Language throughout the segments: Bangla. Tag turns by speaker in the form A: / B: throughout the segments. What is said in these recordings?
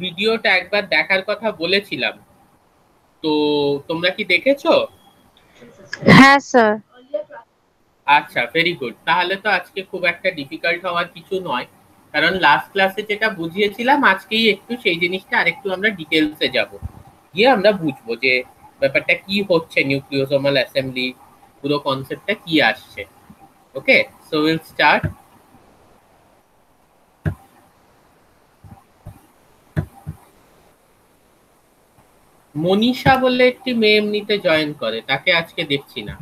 A: ভিডিওটা একবার দেখার কথা বলেছিলাম, তো তোমরা কি দেখেছো?
B: হ্যাঁ স্যার।
A: আচ্ছা, ভেরি গুড। তাহলে তো আজকে খুব একটা ডিফিকাল্ট হওয়ার কিছু নয়, কারণ লাস্ট ক্লাসে যেটা বুঝিয়েছিলাম আজকেই একটু সেই জিনিসটা আরেকটু আমরা ডিটেলসে যাব, গিয়ে আমরা বুঝবো যে ব্যাপারটা কি হচ্ছে, নিউক্লিওসোমাল অ্যাসেম্বলি পুরো কনসেপ্টটা কি আসছে। ওকে, সো উইল স্টার্ট। মনীষা বলে একটি মেয়ে এমনিতে জয়েন করে, তাকে আজকে দেখছি না।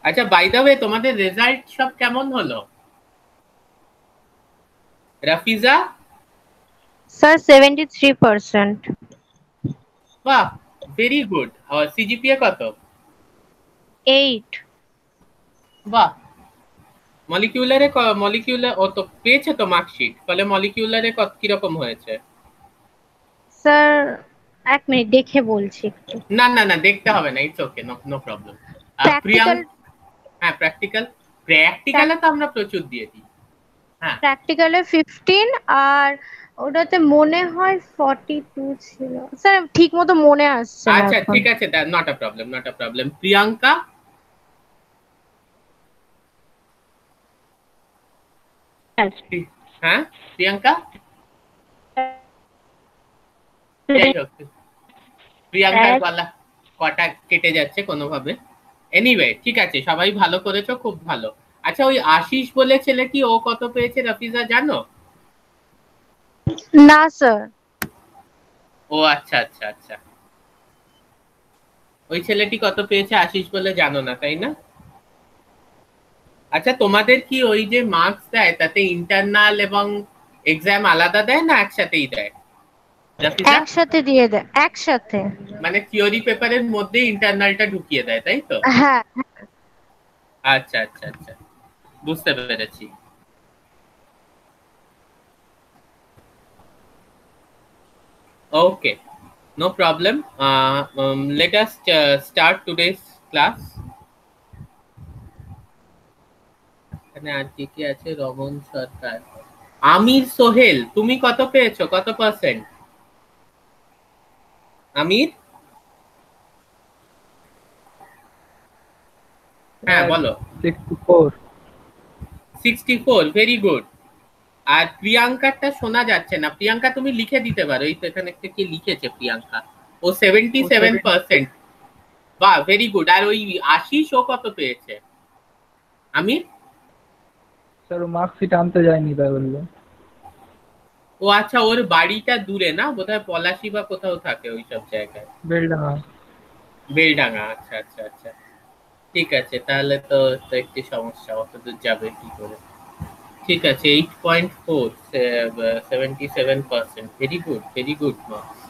A: আচ্ছা, বাই দ্য ওয়ে, তোমাদের রেজাল্ট সব কেমন হলো? রাফিজা?
B: স্যার 73%।
A: বাহ, ভেরি গুড। সিজিপিএ কত?
B: 8।
A: বাহ। মলিকিউলারে মলিকিউলার ও তো পেয়েছে তো মার্কশিট, ফলে মলিকিউলারে কত কিরকম হয়েছে?
B: স্যার 1 মিনিট দেখে বলছি একটু।
A: না না না, দেখতে হবে না, it's okay, no no problem. Priyank?
B: Practical
A: হ্যাঁ, প্র্যাকটিক্যাল। প্র্যাকটিক্যালে তো আমরা প্রচুর দিয়ে দিই। হ্যাঁ।
B: প্র্যাকটিক্যালে 15 আর ওটাতে মনে হয় 42 ছিল স্যার, ঠিক মতো মনে আসছে না
A: আচ্ছা
B: এখন।
A: ঠিক আছে, not a problem, not a problem. Priyanka? হ্যাঁ, প্রিয়াঙ্কা? যাই হোক, প্রিয়াঙ্কার গলা কটা কেটে যাচ্ছে কোনোভাবে। এনিওয়ে, ঠিক আছে, সবাই ভালো করেছো, খুব ভালো। আচ্ছা, ওই আশিস বলে ছেলে কি, ও কত পেয়েছে রাফিজা জানো?
B: না স্যার।
A: ও আচ্ছা আচ্ছা আচ্ছা, ওই ছেলেটি কত পেয়েছে আশিস বলে জানো না, তাই না? আচ্ছা, তোমাদের কি ওই যে মার্কস দেয় তাতে ইন্টারনাল এবং এক্সাম আলাদা দেয় না একসাথেই দেয় রাফিজা?
B: একসাথে দিয়ে দেয়, একসাথে।
A: মানে থিওরি পেপারের মধ্যে ইন্টারনালটা ঢুকিয়ে দেয়, তাই তো?
B: হ্যাঁ।
A: আচ্ছা আচ্ছা আচ্ছা, বুঝতে পেরেছি। Okay, no problem. Let us start today's class. এখানে আর কি কি আছে? রমন সরকার, আমির সোহেল, তুমি কত পেয়েছো, কত পার্সেন্ট? আমির? হ্যাঁ বলো।
C: 64।
A: 64, ভেরি গুড। আর প্রিয়াঙ্কারটা শোনা যাচ্ছে না, প্রিয়াঙ্কা তুমি লিখে দিতে পারো, এই তো এখানে একটা কি লিখেছে প্রিয়াঙ্কা, ও 77%। বাহ, ভেরি গুড। আর ওই আশিস, ও কত পেয়েছে? আমির?
C: স্যার মার্কশিট আনতে যায়নি তাই বললো।
A: ও আচ্ছা, ওর বাড়িটা দূরে না, বোধহয় পলাশি বা কোথাও থাকে ওইসব জায়গায়।
C: বেলডাঙা।
A: বেলডাঙ্গা, আচ্ছা আচ্ছা আচ্ছা, ঠিক আছে, তাহলে তো তো একটি সমস্যা, অত দূর যাবে কি করে। ঠিক আছে, 8.4, 77%, very good, very good marks.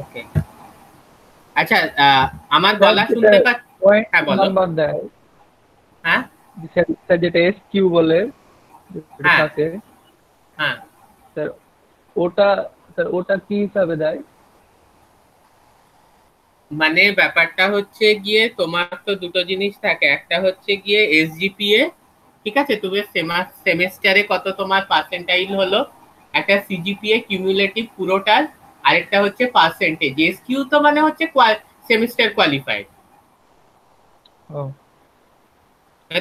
A: Okay, আচ্ছা, আমার
C: স্যার
A: গলা
C: যেটা
A: শুনতে পাচ্ছ?
C: পয়েন্ট
A: হ্যাঁ বলো।
C: নাম্বার দেয়,
A: হ্যাঁ
C: স্যার যেটা এস কিউ বলে যেটা
A: হ্যাঁ
C: থাকে,
A: হ্যাঁ,
C: স্যার ওটা, স্যার ওটা কি হিসাবে দেয়?
A: মানে ব্যাপারটা হচ্ছে গিয়ে, তোমার তো দুটো জিনিস থাকে, একটা হচ্ছে গিয়ে এসজিপিএ, ঠিক আছে, তুমি সেমেস্টারে কত তোমার পার্সেন্টাইল হলো, একটা সিজিপিএ কিউমুলেটিভ পুরোটার, আরেকটা হচ্ছে পার্সেন্টেজ। এসকিউ তো মানে হচ্ছে সেমিস্টার কোয়ালিফাইড।
C: ও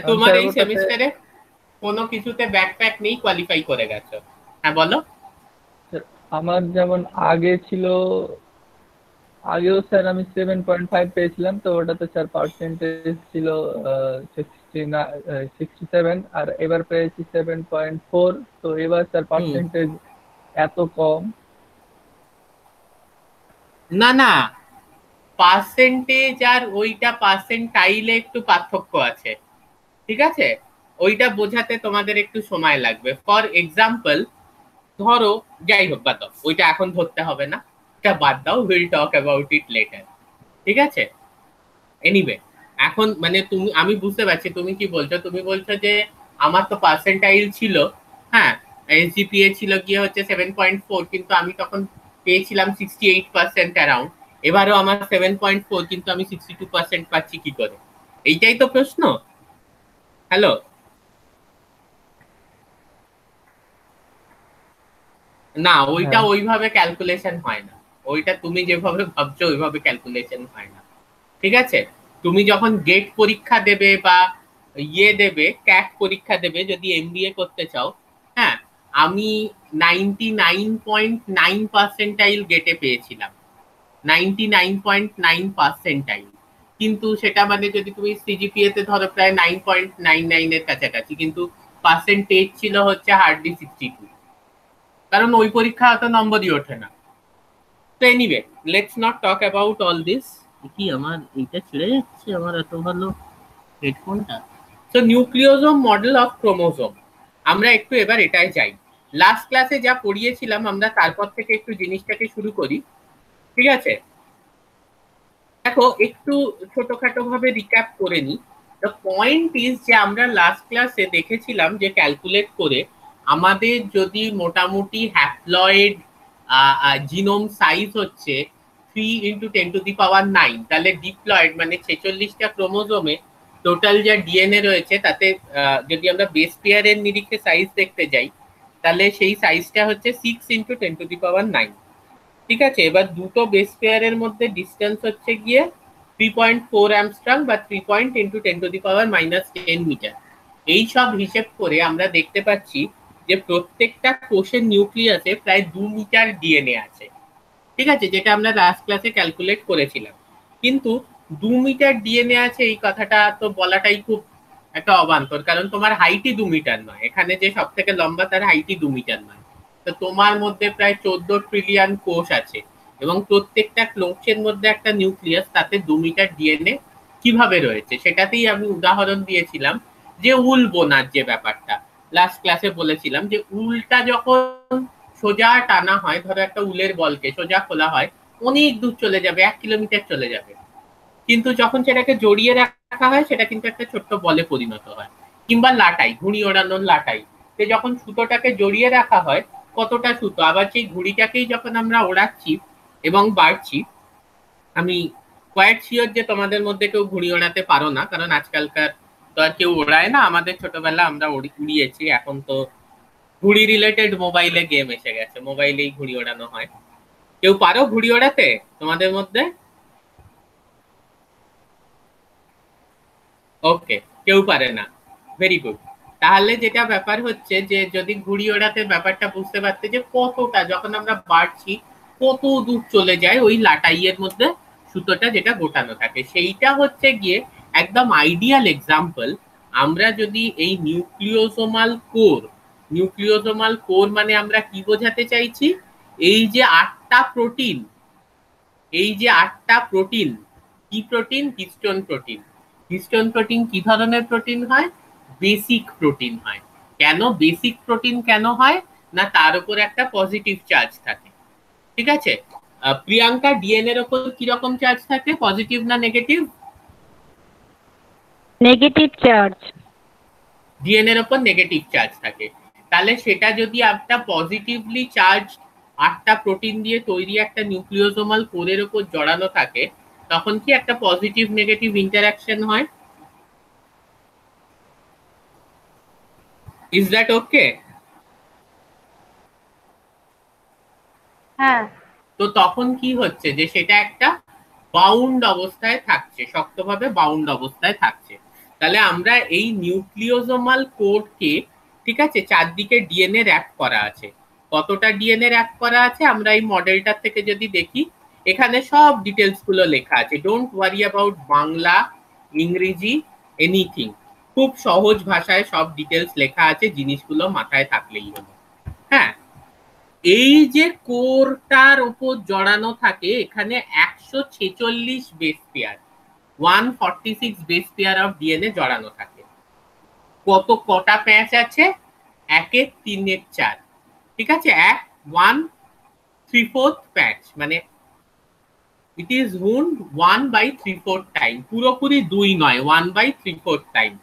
A: তোমার
C: স্যার
A: এই
C: ওটাতে,
A: সেমিস্টারে কোনো কিছুতে ব্যাকপ্যাক নেই, কোয়ালিফাই করে গেছো। হ্যাঁ বলো।
C: স্যার আমার যেমন আগে ছিল, আগেও স্যার আমি 7.5 পেয়েছিলাম, তো ওটাতে স্যার পার্সেন্টেজ ছিল 67, আর এবার পেয়েছি 7.4। তো এবার স্যার
A: হুম,
C: পার্সেন্টেজ এত কম।
A: না না, পার্সেন্টেজ আর ওইটা পার্সেন্টাইলে একটু পার্থক্য আছে, ঠিক আছে, ওইটা বোঝাতে তোমাদের একটু সময় লাগবে। ফর এক্সাম্পল, ধরো, যাই হোক বাদ দাও, ওইটা এখন ধরতে হবে না, এটা বাদ দাও, will talk about it later, ঠিক আছে। এনিওয়ে, এখন মানে আমি বুঝতে পারছি তুমি কি বলছো, তুমি বলছো যে আমার তো পার্সেন্টাইল ছিল, হ্যাঁ, এসজিপিএ ছিল গিয়ে হচ্ছে 7.4, কিন্তু আমি তখন পেয়েছিলাম 68% অ্যারাউন্ড। এবারও আমার 7.4, কিন্তু আমি 62% পাচ্ছি কি করে? এইটাই তো প্রশ্ন। হ্যালো, না ওইটা
C: হ্যাঁ
A: ওইভাবে ক্যালকুলেশন হয় না। ওইটা তুমি যেভাবে ভাবছো ওইভাবে ক্যালকুলেশন হয় না, ঠিক আছে? তুমি যখন গেট পরীক্ষা দেবে বা দেবে, ক্যাট পরীক্ষা দেবে যদি এমবিএ করতে চাও, হ্যাঁ, আমি 99.9 পার্সেন্টাইল গেটে পেয়েছিলাম, 99.9 পার্সেন্টাইল। কিন্তু সেটা মানে যদি তুমি সিজিপিএ তে ধরো প্রায় 9.99 এর কাছাকাছি, কিন্তু পার্সেন্টেজ ছিল হচ্ছে হার্ডলি 62, কারণ ওই পরীক্ষা অত নম্বরই ওঠে না। তো anyway, let's not talk about all this. কি আমার এইটা ছেড়ে যাচ্ছে, আমার এত ভালো হেডফোনটা। তো নিউক্লিওজোম মডেল অফ ক্রোমোজোম, আমরা একটু এবার এটাই যাই। লাস্ট ক্লাসে যা পড়িয়েছিলাম আমরা তারপর থেকে একটু জিনিসটাকে শুরু করি, ঠিক আছে? দেখো একটু ছোটখাটো ভাবে রিক্যাপ করে নি। দ্য পয়েন্ট ইজ যে আমরা লাস্ট ক্লাসে দেখেছিলাম যে ক্যালকুলেট করে আমাদের যদি মোটামুটি হ্যাপ্লয়েড জিনোম সাইজ হচ্ছে 3 × 10⁹, তাহলে ডিপ্লয়েড মানে 46টা ক্রোমোজোমে টোটাল যা ডিএনএ রয়েছে তাতে যদি আমরা বেস পেয়ারের নিরিখে সাইজ দেখতে যাই, তাহলে সেই সাইজটা হচ্ছে 6 × 10⁹। ঠিক আছে, এবার দুটো বেস পেয়ারের মধ্যে ডিস্টেন্স হচ্ছে গিয়ে 3.4 অ্যামস্ট্রং বা 3 × 10⁻⁻10 মিটার। এই সব হিসেব করে আমরা দেখতে পাচ্ছি যে প্রত্যেকটা কোষের নিউক্লিয়াসে প্রায় 2 মিটার ডিএনএ আছে, ঠিক আছে, যেটা আমরা লাস্ট ক্লাসে ক্যালকুলেট করেছিলাম। কিন্তু 2 মিটার ডিএনএ আছে এই কথাটা তো বলাটাই খুব একটা অবান্তর, কারণ তোমার হাইটই 2 মিটার নয়, এখানে যে সব থেকে লম্বা তার হাইটই 2 মিটার নয়। তো তোমার মধ্যে প্রায় 14 ট্রিলিয়ন কোষ আছে, এবং প্রত্যেকটা কোষের মধ্যে একটা নিউক্লিয়াস, তাতে 2 মিটার ডিএনএ কিভাবে রয়েছে সেটাতেই আমি উদাহরণ দিয়েছিলাম। যে উল বোনার যে ব্যাপারটা লাস্ট ক্লাসে বলেছিলাম, যে উলটা যখন সোজা টানা হয়, ধরো একটা উলের বলকে সোজা খোলা হয়, অনেক দূর চলে যাবে, 1 কিলোমিটার চলে যাবে। কিন্তু যখন সেটাকে জড়িয়ে রাখা হয় সেটা কিন্তু একটা ছোট্ট বলে পরিণত হয়। কিংবা লাটাই, ঘুড়ি ওড়ানোর লাটাই, যে যখন সুতোটাকে জড়িয়ে রাখা হয়, কতটা সুতো, আবার সেই ঘুড়িটাকেই যখন আমরা ওড়াচ্ছি এবং বাড়ছি, আমি কোয়াইট শিওর যে তোমাদের মধ্যে কেউ ঘুড়ি ওড়াতে পারো না, কারণ আজকালকার তো আর কেউ ওড়ায় না। আমাদের ছোটবেলা আমরা উড়িয়েছি, এখন তো ঘুড়ি রিলেটেড মোবাইলে গেম এসে গেছে, মোবাইলেই ঘুড়ি ওড়ানো হয়। কেউ পারো ঘুড়ি ওড়াতে তোমাদের মধ্যে? ওকে, কেউ পারে না, ভেরি গুড। তাহলে যেটা ব্যাপার হচ্ছে যে যদি ঘুড়ি ওড়াতে ব্যাপারটা বুঝতে পারতে যে কতটা যখন আমরা বাড়ছি কত দূর চলে যায় ওই লাটাইয়ের মধ্যে সুতোটা যেটা গোটানো থাকে, সেইটা হচ্ছে গিয়ে একদম আইডিয়াল এক্সাম্পল। আমরা যদি এই নিউক্লিওজোমাল কোর মানে আমরা কি বোঝাতে চাইছি? এই যে 8টা প্রোটিন, কি protein? Histone protein. Histone protein কি ধরনের প্রোটিন হয়? বেসিক প্রোটিন হয়। কেন বেসিক প্রোটিন কেন হয়? না তার উপর একটা পজিটিভ চার্জ থাকে, ঠিক আছে? প্রিয়াঙ্কা, ডিএনএ এর উপর কিরকম চার্জ থাকে, পজিটিভ না নেগেটিভ?
B: Negative charge.
A: ডিএনএ এর উপর নেগেটিভ চার্জ থাকে। তাহলে সেটা যদি একটা পজিটিভলি চার্জ 8টা প্রোটিন দিয়ে তৈরি একটা নিউক্লিওজোমাল কোরের উপর জড়ানো থাকে, তখন কি একটা পজিটিভ নেগেটিভ ইন্টারাকশন হয়? Is that okay?
B: হ্যাঁ।
A: তো তখন কি হচ্ছে যে সেটা একটা বাউন্ড অবস্থায় থাকছে, শক্তভাবে বাউন্ড অবস্থায় থাকছে। তাহলে আমরা এই নিউক্লিওজোমাল কোডকে, ঠিক আছে, চারদিকে ডিএনএ র্যাপ করা আছে। কতটা ডিএনএ র্যাপ করা আছে আমরা এই মডেলটার থেকে যদি দেখি, এখানে সব ডিটেলস গুলো লেখা আছে। ডোন্ট ওয়ারি অ্যাবাউট বাংলা, ইংরেজি, এনিথিং, খুব সহজ ভাষায় সব ডিটেলস লেখা আছে, জিনিসগুলো মাথায় থাকলেই হলো। হ্যাঁ, এই যে কোরটার উপর জড়ানো থাকে এখানে 146 base pair, 146 base pair of DNA জড়ানো থাকে। কটা প্যাচ আছে? 1/3/4, ঠিক আছে, 1/3/4 প্যাচ, মানে ইট ইজ উন্ড 1/3/4 টাইম, পুরোপুরি 2 নয়, 1/3/4 টাইম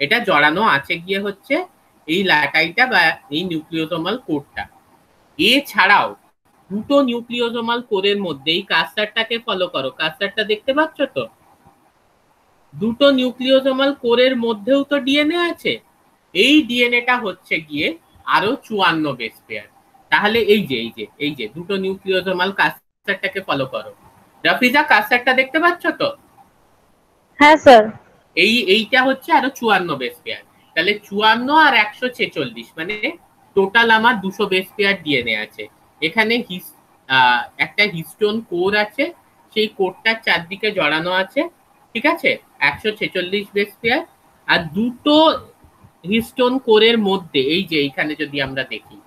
A: এটা জড়ানো আছে গিয়ে হচ্ছে এই ল্যাটাইটা বা এই নিউক্লিওজোমাল কোডটা। এছাড়াও দুটো নিউক্লিওজোমাল কোরের মধ্যে এই কার্সারটাকে ফলো করো, কার্সারটা দেখতে পাচ্ছ তো? দুটো নিউক্লিওজোমাল কোরের মধ্যেও তো ডিএনএ আছে। এই ডিএনএটা হচ্ছে গিয়ে আরো 54 বেস পেয়ার। তাহলে এই যে দুটো নিউক্লিওজোমাল কার্সারটাকে ফলো করো। রাফিজা কার্সারটা দেখতে পাচ্ছ তো?
B: হ্যাঁ স্যার।
A: এইটা হচ্ছে আরো 54 বেস পেয়ার। তাহলে 54 আর 146 মানে টোটাল আমার 200 বেস পেয়ার ডিএনএ আছে। এখানে একটা হিস্টোন কোর আছে, সেই কোরটার চারদিকে জড়ানো আছে, ঠিক আছে, 146 বেস পেয়ার। আর দুটো হিস্টোন কোরের মধ্যে এই যে এইখানে যদি আমরা দেখি,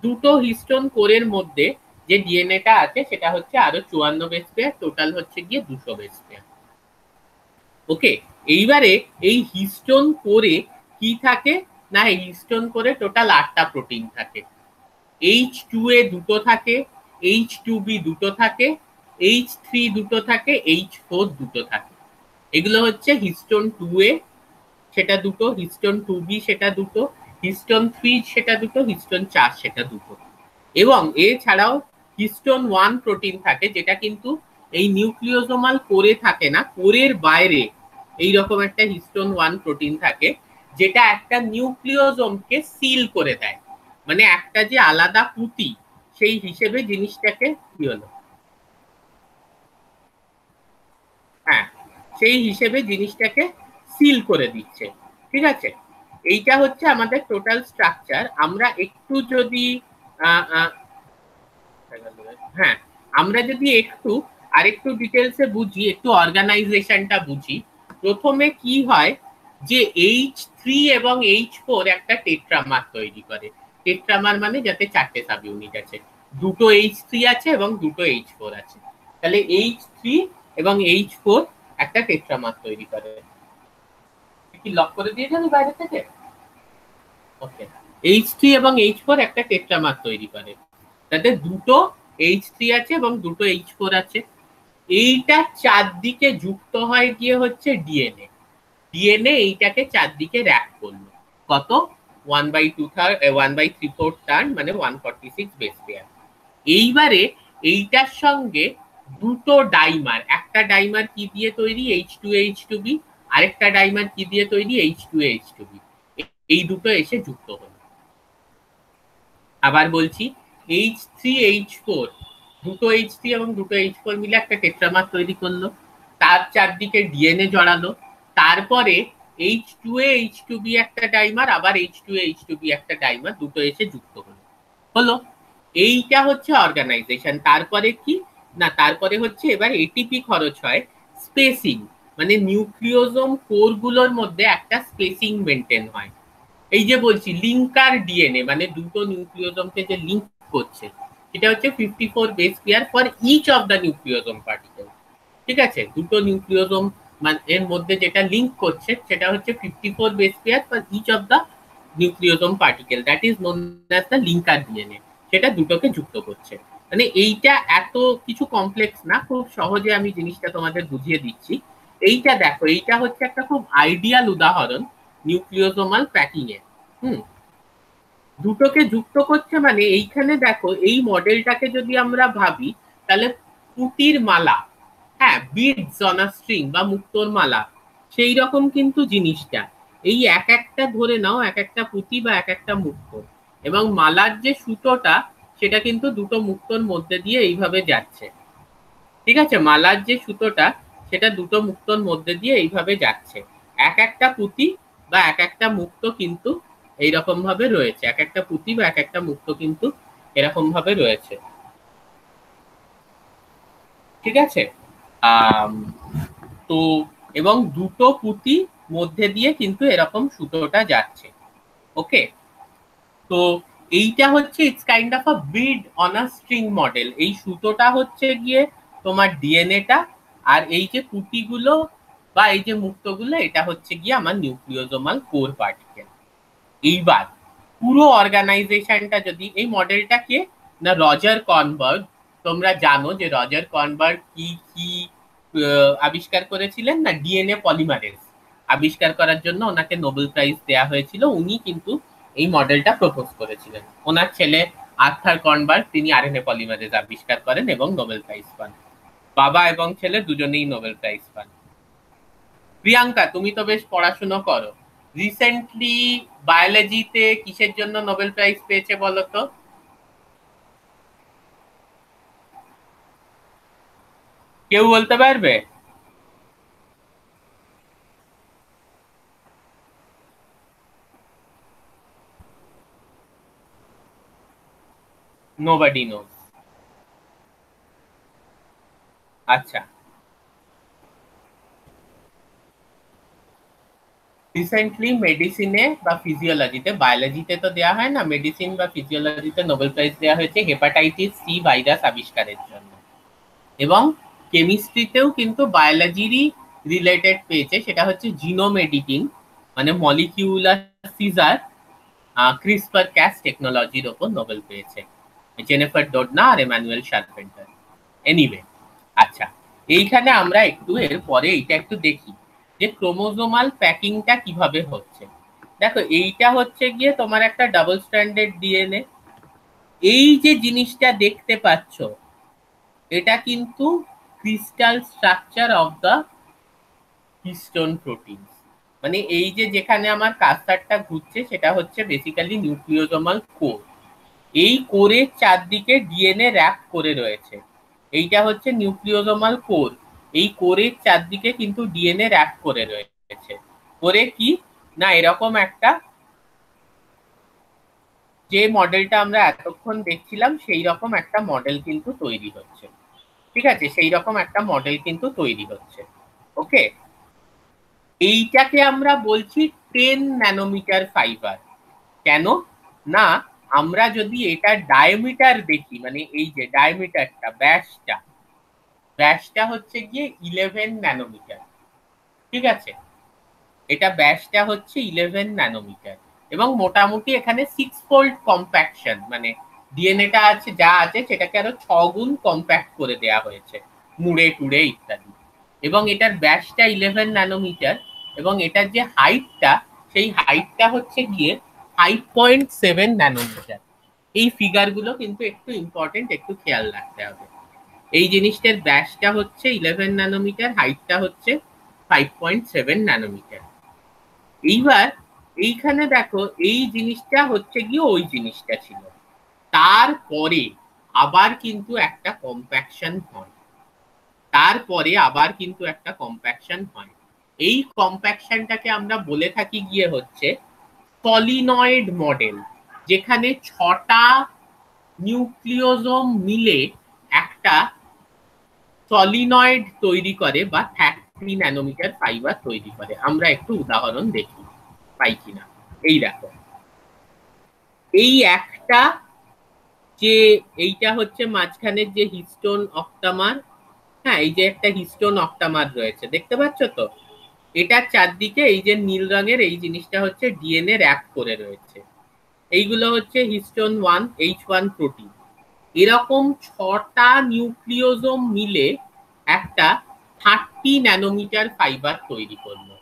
A: দুটো হিস্টোন কোরের মধ্যে যে ডিএনএটা আছে সেটা হচ্ছে আরো 54 বেস পেয়ার, টোটাল হচ্ছে গিয়ে 200 বেস পেয়ার। ওকে, এইবারে এই হিস্টোন কোরে কি থাকে না, এই হিস্টোন কোরে টোটাল 8টা প্রোটিন থাকে। H2A দুটো থাকে, H2B দুটো থাকে, H3 দুটো থাকে, H4 দুটো থাকে। এগুলো হচ্ছে হিস্টোন 2A সেটা দুটো, হিস্টোন 2B সেটা দুটো, হিস্টোন 3 সেটা দুটো, হিস্টোন 4 সেটা দুটো। এবং এছাড়াও হিস্টোন 1 প্রোটিন থাকে, যেটা কিন্তু এই নিউক্লিওজোমাল কোরে থাকে না, কোরের বাইরে এইরকম একটা হিস্টোন 1 প্রোটিন থাকে, যেটা একটা নিউক্লিওজোমকে সিল করে দেয়। মানে একটা যে আলাদা পুঁতি, সেই হিসেবে জিনিসটাকে কি হলো, হ্যাঁ, সেই হিসেবে জিনিসটাকে সিল করে দিচ্ছে। ঠিক আছে, এইটা হচ্ছে আমাদের টোটাল স্ট্রাকচার। আমরা একটু যদি হ্যাঁ, আমরা যদি একটু আরেকটু ডিটেলসে বুঝি, একটু অর্গানাইজেশনটা বুঝি, প্রথমে কি হয় যে H3 এবং H4 একটা টেট্রামার তৈরি করে। টেট্রামার মানে যাতে 4টে সাব ইউনিট আছে, দুটো H3 আছে এবং দুটো H4 আছে। তাহলে H3 এবং H4 একটা টেট্রামার তৈরি করে। কি লক করে দিয়ে যাবে বাইরে থেকে? ওকে, H3 এবং H4 একটা টেট্রামার তৈরি করে, তাতে দুটো H3 আছে এবং দুটো H4 আছে। এইটা চারদিকে যুক্ত হয় গিয়ে হচ্ছে ডিএনএ। ডিএনএ এইটাকে চারদিকে র্যাপ করলো কত, 1/3/4 টার্ন মানে 146 বেস পেয়ার। এইবারে এইটার সঙ্গে দুটো ডাইমার, একটা ডাইমার কি দিয়ে তৈরি, H2H2B, আরেকটা ডাইমার কি দিয়ে তৈরি, H2H2B। এই দুটো এসে যুক্ত হলো। আবার বলছি, H3H4, দুটো H3 এবং দুটো H4 মিলে একটা টেট্রামার তৈরি করলো, তার চারদিকে ডিএনএ জড়ালো, তারপরে H2A H2B একটা ডাইমার, আবার H2A H2B একটা ডাইমার, দুটো এসে যুক্ত হলো। এইটা হচ্ছে অর্গানাইজেশন। তারপরে কি না, তারপরে হচ্ছে এবার এটিপি খরচ হয় স্পেসিং, মানে নিউক্লিওজোম কোর গুলোর মধ্যে একটা স্পেসিং মেনটেন হয়। এই যে বলছি লিঙ্কার ডিএনএ, মানে দুটো নিউক্লিওজোমকে যে লিঙ্ক করছে, সেটা হচ্ছে 54 base pair for each of the nucleosome particle. ঠিক আছে, দুটো নিউক্লিওজোম মানে এর মধ্যে যেটা লিঙ্ক করছে সেটা হচ্ছে 54 base pair for each of the nucleosome particle, that is known as the linker DNA. সেটা দুটোকে যুক্ত করছে। মানে এইটা এত কিছু কমপ্লেক্স না, খুব সহজে আমি জিনিসটা তোমাদের বুঝিয়ে দিচ্ছি। এইটা দেখো, এইটা হচ্ছে একটা খুব আইডিয়াল উদাহরণ নিউক্লিওজোমাল প্যাকিং এর। দুটোকে যুক্ত করছে মানে এইখানে দেখো, এই মডেলটাকে যদি আমরা ভাবি, তাহলে পুঁতির মালা, হ্যাঁ, বিডস অন আ স্ট্রিং বা মুক্তোর মালা, সেই রকম কিন্তু জিনিসটা। এই এক একটা ধরে নাও, এক একটা পুঁতি বা এক একটা মুক্ত, এবং মালার যে সুতোটা সেটা কিন্তু দুটো মুক্তোর মধ্যে দিয়ে এইভাবে যাচ্ছে। ঠিক আছে, মালার যে সুতোটা সেটা দুটো মুক্তোর মধ্যে দিয়ে এইভাবে যাচ্ছে। এক একটা পুঁতি বা এক একটা মুক্ত কিন্তু এইরকম ভাবে রয়েছে, এক একটা পুঁতি বা এক একটা মুক্ত কিন্তু এরকম ভাবে রয়েছে। ঠিক আছে, তো এবং দুটো পুঁতি মধ্যে দিয়ে কিন্তু এরকম সুতোটা যাচ্ছে। ওকে, তো এইটা হচ্ছে it's kind of a bead on a string model. এই সুতোটা হচ্ছে গিয়ে তোমার ডিএনএটা, আর এই যে পুঁতিগুলো বা এই যে মুক্তগুলো, এটা হচ্ছে গিয়ে আমার নিউক্লিওজোমাল কোর পার্টিকেল। এইবার পুরো অর্গানাইজেশনটা যদি, এই মডেলটা কে না, রজার কর্নবার্গ। তোমরা জানো যে রজার কর্নবার্গ কি কি আবিষ্কার করেছিলেন না, ডিএনএ পলিমারেজ আবিষ্কার করার জন্য ওনাকে নোবেল প্রাইজ দেওয়া হয়েছিল। উনি কিন্তু এই মডেলটা প্রপোজ করেছিলেন। ওনার ছেলে আর্থার কর্নবার্গ তিনি আরএনএ পলিমারেজ আবিষ্কার করেন এবং নোবেল প্রাইজ পান। বাবা এবং ছেলে দুজনেই নোবেল প্রাইজ পান। প্রিয়াঙ্কা, তুমি তো বেশ পড়াশোনা করো, রিসেন্টলি বায়োলজিতে কিসের জন্য নোবেল প্রাইজ পেয়েছে বলো তো? কেউ বলতে পারবে? Nobody nose. আচ্ছা, রিসেন্টলি মেডিসিনে বা ফিজিওলজিতে, বায়োলজিতে তো দেওয়া হয় না, মেডিসিন বা ফিজিওলজিতে নোবেল প্রাইজ দেওয়া হয়েছে হেপাটাইটিস সি ভাইরাস আবিষ্কারের জন্য। এবং কেমিস্ট্রিতেও কিন্তু বায়োলজিরই রিলেটেড পেয়েছে, সেটা হচ্ছে জিনোম এডিটিং মানে মলিকিউলার সিজার ক্রিসপার ক্যাস টেকনোলজির ওপর নোবেল পেয়েছে জেনিফার ডোডনা আর এমানুয়েল শার্পেন্টার। এনিওয়ে, আচ্ছা, এইখানে আমরা একটু এর পরে এইটা একটু দেখি যে ক্রোমোজোমাল প্যাকিংটা কিভাবে হচ্ছে। দেখো, এইটা হচ্ছে গিয়ে তোমার একটা ডাবল স্ট্র্যান্ডেড ডিএনএ। এই যে জিনিসটা দেখতে পাচ্ছ এটা কিন্তু crystal structure of the histone protein. মানে এই যে যেখানে আমার কার্সারটা ঘুরছে সেটা হচ্ছে বেসিক্যালি নিউক্লিওজোমাল কোর। এই কোরের চারদিকে ডিএনএ র্যাপ করে রয়েছে। এইটা হচ্ছে নিউক্লিওজোমাল কোর। এই কোরের চারদিকে কিন্তু ডিএনএ র্যাপ করে রয়েছে। করে কি না, এরকম একটা যে মডেলটা আমরা এতক্ষণ দেখছিলাম সেই রকম একটা মডেল কিন্তু তৈরি হচ্ছে। ঠিক আছে, সেই রকম একটা মডেল কিন্তু তৈরি হচ্ছে। ওকে, এইটাকে আমরা বলছি 10 ন্যানোমিটার ফাইবার। কেন না, আমরা যদি এটা ডায়ামিটার দেখি, মানে এই যে ডায়ামিটারটা, ব্যাসটা হচ্ছে গিয়ে 11 ন্যানোমিটার। ঠিক আছে, এটা ব্যাসটা হচ্ছে 11 ন্যানোমিটার এবং মোটামুটি এখানে 6 ফোল্ড কম্প্যাকশন, মানে ডিএনএটা আছে যা আছে সেটাকে আরো 6 গুণ কম্প্যাক্ট করে দেয়া হয়েছে মুড়ে টুড়ে ইত্যাদি। এবং এটার ব্যাসটা 11 ন্যানোমিটার এবং এটার যে হাইটটা, সেই হাইটটা হচ্ছে গিয়ে 5.7 ন্যানোমিটার। এই ফিগারগুলো কিন্তু একটু ইম্পর্টেন্ট, একটু খেয়াল রাখতে হবে। এই জিনিসটার ব্যাসটা হচ্ছে 11 ন্যানোমিটার, হাইটটা হচ্ছে 5.7 ন্যানোমিটার। এইবার এইখানে দেখো, এই জিনিসটা হচ্ছে গিয়ে ওই জিনিসটা ছিল, তারপরে আবার কিন্তু একটা কম্প্যাকশন হয়, এই কম্প্যাকশনটাকে আমরা বলে থাকি গিয়ে হচ্ছে সলিনয়েড মডেল, যেখানে 6টা নিউক্লিওজোম মিলে একটা সলিনয়েড তৈরি করে বা 30 ন্যানোমিটার ফাইবার তৈরি করে। আমরা একটু উদাহরণ দেখি পাই কিনা। এই দেখো, এই একটা যে এইটা হচ্ছে মাঝখানের যে হিস্টোন অক্টামার, হ্যাঁ, এই যে একটা হিস্টোন অক্টামার রয়েছে দেখতে পাচ্ছ তো, এটার চারদিকে এই যে নীল রঙের এই জিনিসটা হচ্ছে ডিএনএ র্যাপ করে রয়েছে। এইগুলো হচ্ছে হিস্টোন 1 H1 প্রোটিন। এরকম 6টা নিউক্লিওজোম মিলে একটা 30 ন্যানোমিটার ফাইবার তৈরি করলো।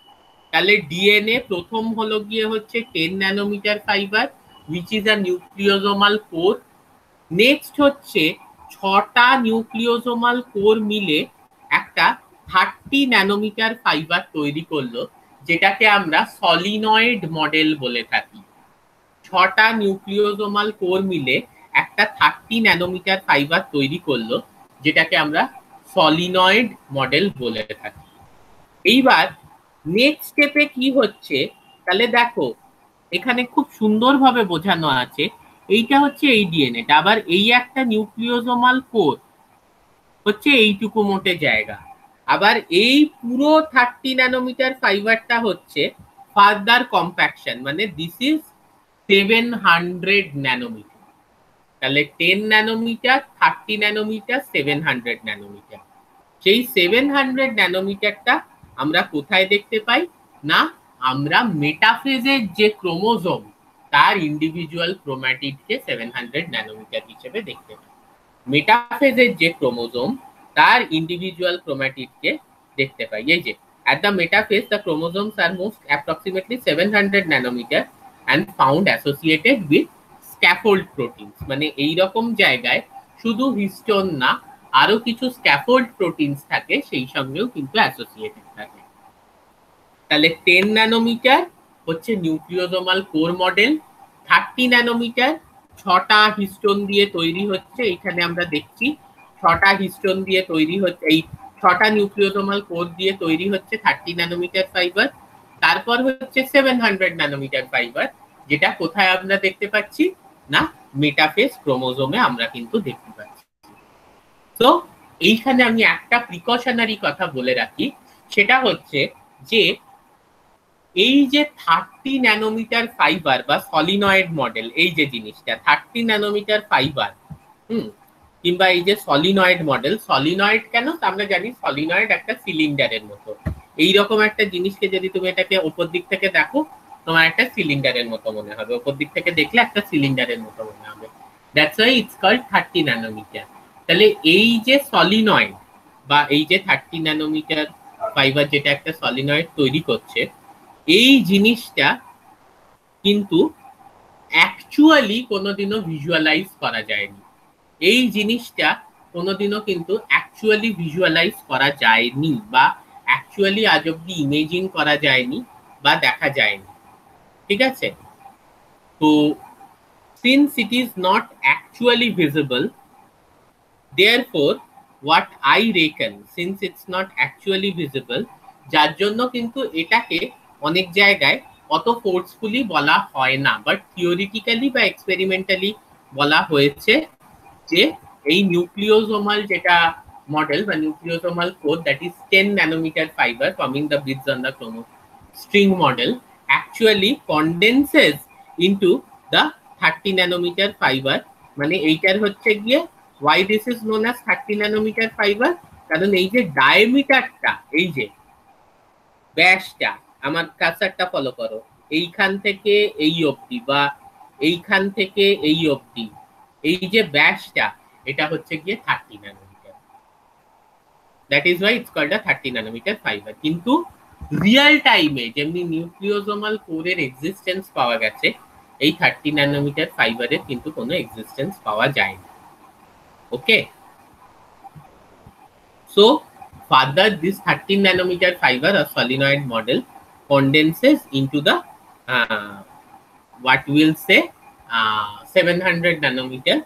A: তাহলে ডিএনএ প্রথম হলো গিয়ে হচ্ছে 10 nanometre fibre which is a nucleosomal core. Next হচ্ছে 6টা নিউক্লিওজোমাল কোর মিলে একটা 30 ন্যানোমিটার ফাইবার তৈরি করলো, যেটাকে আমরা সলিনয়েড মডেল বলে থাকি। 6টা নিউক্লিওজোমাল কোর মিলে একটা 30 ন্যানোমিটার ফাইবার তৈরি করলো, যেটাকে আমরা সলিনয়েড মডেল বলে থাকি। এইবার নেক্সট স্টেপে কি হচ্ছে, তাহলে দেখো এখানে খুব সুন্দরভাবে বোঝানো আছে। এইটা হচ্ছে এই ডিএনএটা, আবার এই একটা নিউক্লিওজোমাল কোর হচ্ছে এইটুকু মোটে জায়গা। আবার এই পুরো 30 ন্যানোমিটার ফাইবারটা হচ্ছে ফার্দার কম্প্যাকশন, মানে দিস ইজ 700 ন্যানোমিটার। তাহলে 10 ন্যানোমিটার, 30 ন্যানোমিটার, 700 ন্যানোমিটার। সেই 700 ন্যানোমিটারটা আমরা কোথায় দেখতে পাই না, আমরা মেটাফেজের যে ক্রোমোজোম তার ইন্ডিভিজুয়াল ক্রোম্যাটিডকে 700 ন্যানোমিটার হিসেবে দেখতে পাই। মেটাফেজের যে ক্রোমোজোম তার ইন্ডিভিজুয়াল ক্রোম্যাটিডকে দেখতে পাই। এই যে at the metaphase the chromosomes are moved approximately 700 nanometer and found associated with scaffold proteins, মানে এই রকম জায়গায় শুধু হিস্টোন না আরো কিছু স্ক্যাফোল্ড প্রোটিনস থাকে সেই সঙ্গেও কিন্তু অ্যাসোসিয়েটেড থাকে। তাহলে 10 ন্যানোমিটার হচ্ছে নিউক্লিওজোমাল কোর মডেল, 30 ন্যানোমিটার 6টা হিস্টোন দিয়ে তৈরি হচ্ছে, এখানে আমরা দেখছি 6টা হিস্টোন দিয়ে তৈরি হচ্ছে, এই 6টা নিউক্লিওজোমাল কোর দিয়ে তৈরি হচ্ছে 30 ন্যানোমিটার ফাইবার। তারপর হচ্ছে 700 ন্যানোমিটার ফাইবার, যেটা কোথায় আমরা দেখতে পাচ্ছি না মেটাফেজ ক্রোমোজোমে আমরা কিন্তু দেখতে পাচ্ছি। তো এইখানে আমি একটা প্রিকশনারি কথা বলে রাখি, সেটা হচ্ছে যে এই যে 30 ন্যানোমিটার ফাইবার বা সলিনয়েড মডেল, এই যে জিনিসটা 30 ন্যানোমিটার ফাইবার কিংবা এই যে সলিনয়েড মডেল, সলিনয়েড কেন আমরা জানি, সলিনয়েড একটা সিলিন্ডারের মতো, এইরকম একটা জিনিসকে যদি তুমি এটাকে ওপর দিক থেকে দেখো তোমার একটা সিলিন্ডারের মতো মনে হবে, ওপর দিক থেকে দেখলে একটা সিলিন্ডারের মতো মনে হবে, that's why it's called 30 nanometre. তাহলে এই যে সলিনয়েড বা এই যে 30 ন্যানোমিটার ফাইবার যেটা একটা সলিনয়েড তৈরি করছে, এই জিনিসটা কিন্তু অ্যাকচুয়ালি কোনোদিনও ভিজুয়ালাইজ করা যায়নি, এই জিনিসটা কোনোদিনও কিন্তু অ্যাকচুয়ালি ভিজুয়ালাইজ করা যায়নি বা অ্যাকচুয়ালি আজ অব্দি ইমেজিং করা যায়নি বা দেখা যায়নি, ঠিক আছে? তো since it is not actually visible, therefore what I reckon, since it's not actually visible, যার জন্য কিন্তু এটাকে অনেক জায়গায় অত ফোর্সফুলি বলা হয় না, বাট থিওরিটিক্যালি বা এক্সপেরিমেন্টালি বলা হয়েছে যে এই নিউক্লিওজোমাল যেটা মডেল বা nucleosomal code, that is 10 nanometre fibre forming the beads on the chromo string model actually condenses into the 30 nanometre fibre. মানে এইটার হচ্ছে গিয়ে why this is known as 30 nanometre fibre, কারণ এই যে ডায়ামিটারটা, এই যে ব্যাসটা, আমার কার্সারটা ফলো করো, এইখান থেকে এই অবধি বা এইখান থেকে এই অবধি, এই যে ব্যাসটা এটা হচ্ছে গিয়ে 30 nanometre, that is why it's called a 30 nanometre fibre. কিন্তু রিয়েল টাইমে যেমনি নিউক্লিওজোমাল কোরের এক্সিস্টেন্স পাওয়া গেছে, এই 30 ন্যানোমিটার ফাইবারের কিন্তু কোনো এক্সিস্টেন্স পাওয়া যায় না। ওকে, so further this 30 nanometer fiber or solenoid model condenses into the what we'll say 700 nanometer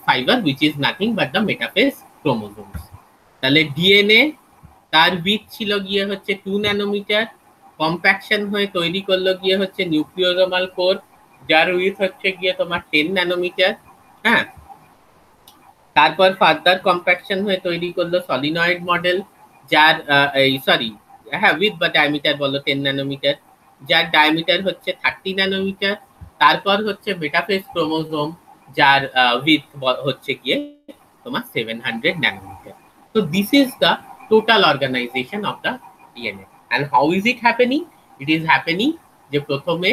A: fiber, which is nothing but the metaphase chromosomes। তাহলে ডিএনএ তার উইথ ছিল গিয়ে হচ্ছে 2 ন্যানোমিটার, কম্প্যাকশন হয়ে তৈরি করলো গিয়ে হচ্ছে নিউক্লিওজোমাল কোর, যার উইথ হচ্ছে গিয়ে তোমার 10 ন্যানোমিটার। হ্যাঁ, তারপর ফার্দার কম্প্যাকশন হয়ে তৈরি করলো সলিনয়েড মডেল, যার সরি হ্যাঁ উইথ বা ডায়ামিটার বলো 10 ন্যানোমিটার, যার ডায়ামিটার হচ্ছে 30 ন্যানোমিটার। তারপর হচ্ছে মেটাফেজ ক্রোমোজোম, যার উইথ হচ্ছে গিয়ে তোমার 700 nanometre. So this is the total organization of the DNA. And how is it happening? It is happening যে প্রথমে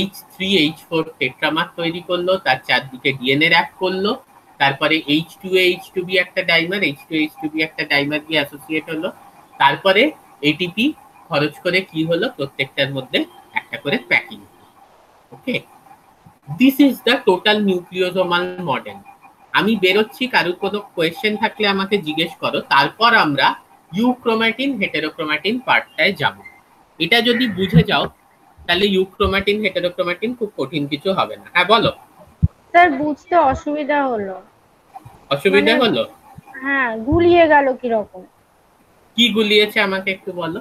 A: H3H4 টেট্রামার তৈরি করলো, তার চারদিকে ডিএনএ র্যাপ করলো, তারপরে H2A H2B একটা ডাইমার, H2A H2B একটা ডাইমার দিয়ে অ্যাসোসিয়েট হলো, তারপরে এটিপি খরচ করে কি হলো, প্রত্যেকটার মধ্যে একটা করে packing. Okay, this is the total nucleosomal model. আমি বেরোচ্ছি, কারোর কোনো কোয়েশ্চেন থাকলে আমাকে জিজ্ঞেস করো, তারপর আমরা ইউক্রোম্যাটিন হেটেরোক্রোম্যাটিন পার্টটায় যাব। এটা যদি বুঝে যাও তাহলে ইউক্রোম্যাটিন হেটেরোক্রোম্যাটিন খুব কঠিন কিছু হবে না। হ্যাঁ বলো
B: স্যার, বুঝতে অসুবিধা হলো।
A: অসুবিধা হলো?
B: হ্যাঁ, গুলিয়ে গেল কি রকম।
A: কি গুলিয়েছে আমাকে একটু বলো।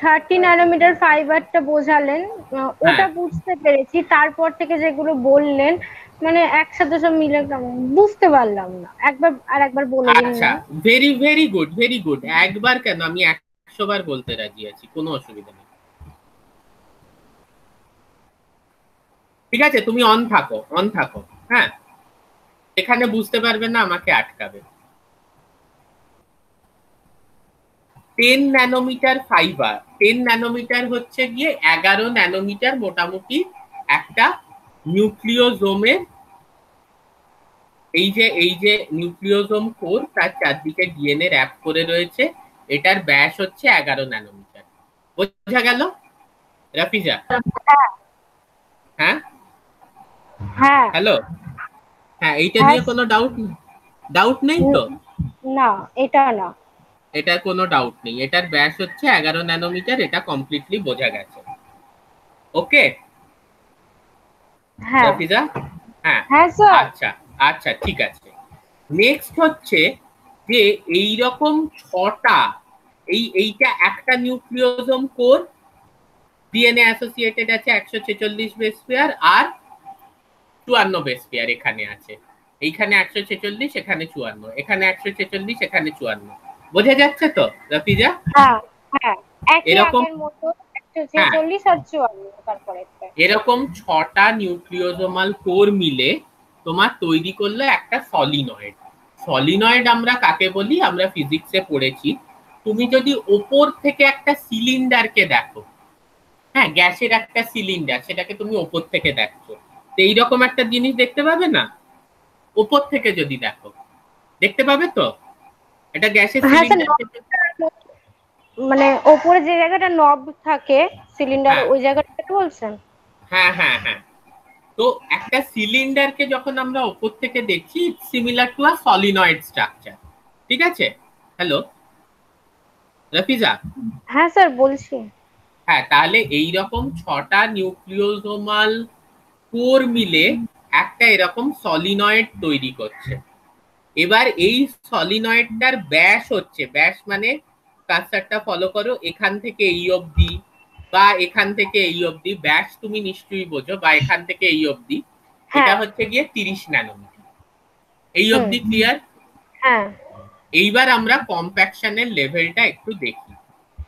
B: 30 ন্যানোমিটার ফাইবারটা বোঝালেন, ওটা বুঝতে পেরেছি, তারপর থেকে যেগুলো বললেন মানে একসাথে সব মিলে বুঝতে পারলাম না। একবার বলে দিন।
A: আচ্ছা, very very good, very good. একবার কেন, আমি 100 বার বলতে রাজি আছি, কোনো অসুবিধা নেই। ঠিক আছে, তুমি অন থাকো, অন থাকো। হ্যাঁ, এখানে বুঝতে পারবে না, আমাকে আটকাবে। 10 ন্যানোমিটার ফাইবার, 10 ন্যানোমিটার হচ্ছে গিয়ে 11 ন্যানোমিটার মোটামুটি একটা নিউক্লিওজোমের, এই যে নিউক্লিওজোম কোর, তার চারদিকে ডিএনএ র্যাপ করে রয়েছে, এটার ব্যাস হচ্ছে 11 ন্যানোমিটার। বোঝা গেল? রাফিজা? হ্যাঁ
B: হ্যাঁ
A: হ্যালো, হ্যাঁ এইটা
B: হ্যাঁ
A: নিয়ে কোনো ডাউট নেই তো?
B: না, এটা না।
A: এটার কোনো ডাউট নেই, এটার ব্যাস হচ্ছে 11 ন্যানোমিটার, এটা কমপ্লিটলি বোঝা গেছে। ওকে
B: হ্যাঁ
A: রাফিজা? হ্যাঁ
B: হ্যাঁ স্যার।
A: আচ্ছা আচ্ছা ঠিক আছে। নেক্সট হচ্ছে যে এই রকম ছটা, এইটা একটা নিউক্লিওজোম কোর, ডিএনএ অ্যাসোসিয়েটেড আছে 146 বেস পেয়ার আর 54 বেস পেয়ার এখানে আছে। এইখানে 146, এখানে 54, এখানে 146, এখানে 54। বোঝা যাচ্ছে তো রাফিজা?
B: হ্যাঁ হ্যাঁ, একই
A: এরকম,
B: আগের মতো
A: হ্যাঁ
B: 146 আর 54 তারপরে।
A: এরকম ছটা নিউক্লিওজোমাল কোর মিলে তোমার তৈরি করলো একটা সলিনয়েড। সলিনয়েড আমরা কাকে বলি, আমরা ফিজিক্সে পড়েছি। তুমি যদি ওপর থেকে একটা সিলিন্ডারকে দেখো, হ্যাঁ গ্যাসের একটা সিলিন্ডার, সেটাকে তুমি ওপর থেকে দেখছো, তো এইরকম একটা জিনিস দেখতে পাবে না? ওপর থেকে যদি দেখো দেখতে পাবে তো, এটা গ্যাসের
B: হ্যাঁ স্যার,
A: সিলিন্ডার।
B: মানে ওপরে যে জায়গাটা নব থাকে সিলিন্ডার,
A: হ্যাঁ
B: ওই জায়গাটা বলছেন?
A: হ্যাঁ হ্যাঁ হ্যাঁ। তো একটা সিলিন্ডারকে যখন আমরা উপর থেকে দেখছি, similar to a solenoid structure. ঠিক আছে? হ্যালো রাফিজা?
B: হ্যাঁ স্যার বলছি।
A: হ্যাঁ, তাহলে এই রকম ছটা নিউক্লিওজোমাল কোর মিলে একটা এরকম সলিনয়েড তৈরি করছে। এবার এই সলিনয়েডটার ব্যাস হচ্ছে, ব্যাস মানে কার্সারটা ফলো করো, এখান থেকে এই অবধি বা এখান থেকে এই অবধি, ব্যাস তুমি নিশ্চয়ই বোঝো, বা এখান থেকে এই অবধি, এটা
B: হ্যাঁ।
A: হচ্ছে গিয়ে 30 ন্যানোমিটার। এই
B: হুম।
A: অবধি ক্লিয়ার?
B: হ্যাঁ।
A: এইবার আমরা কম্প্যাকশনের লেভেলটা একটু দেখি।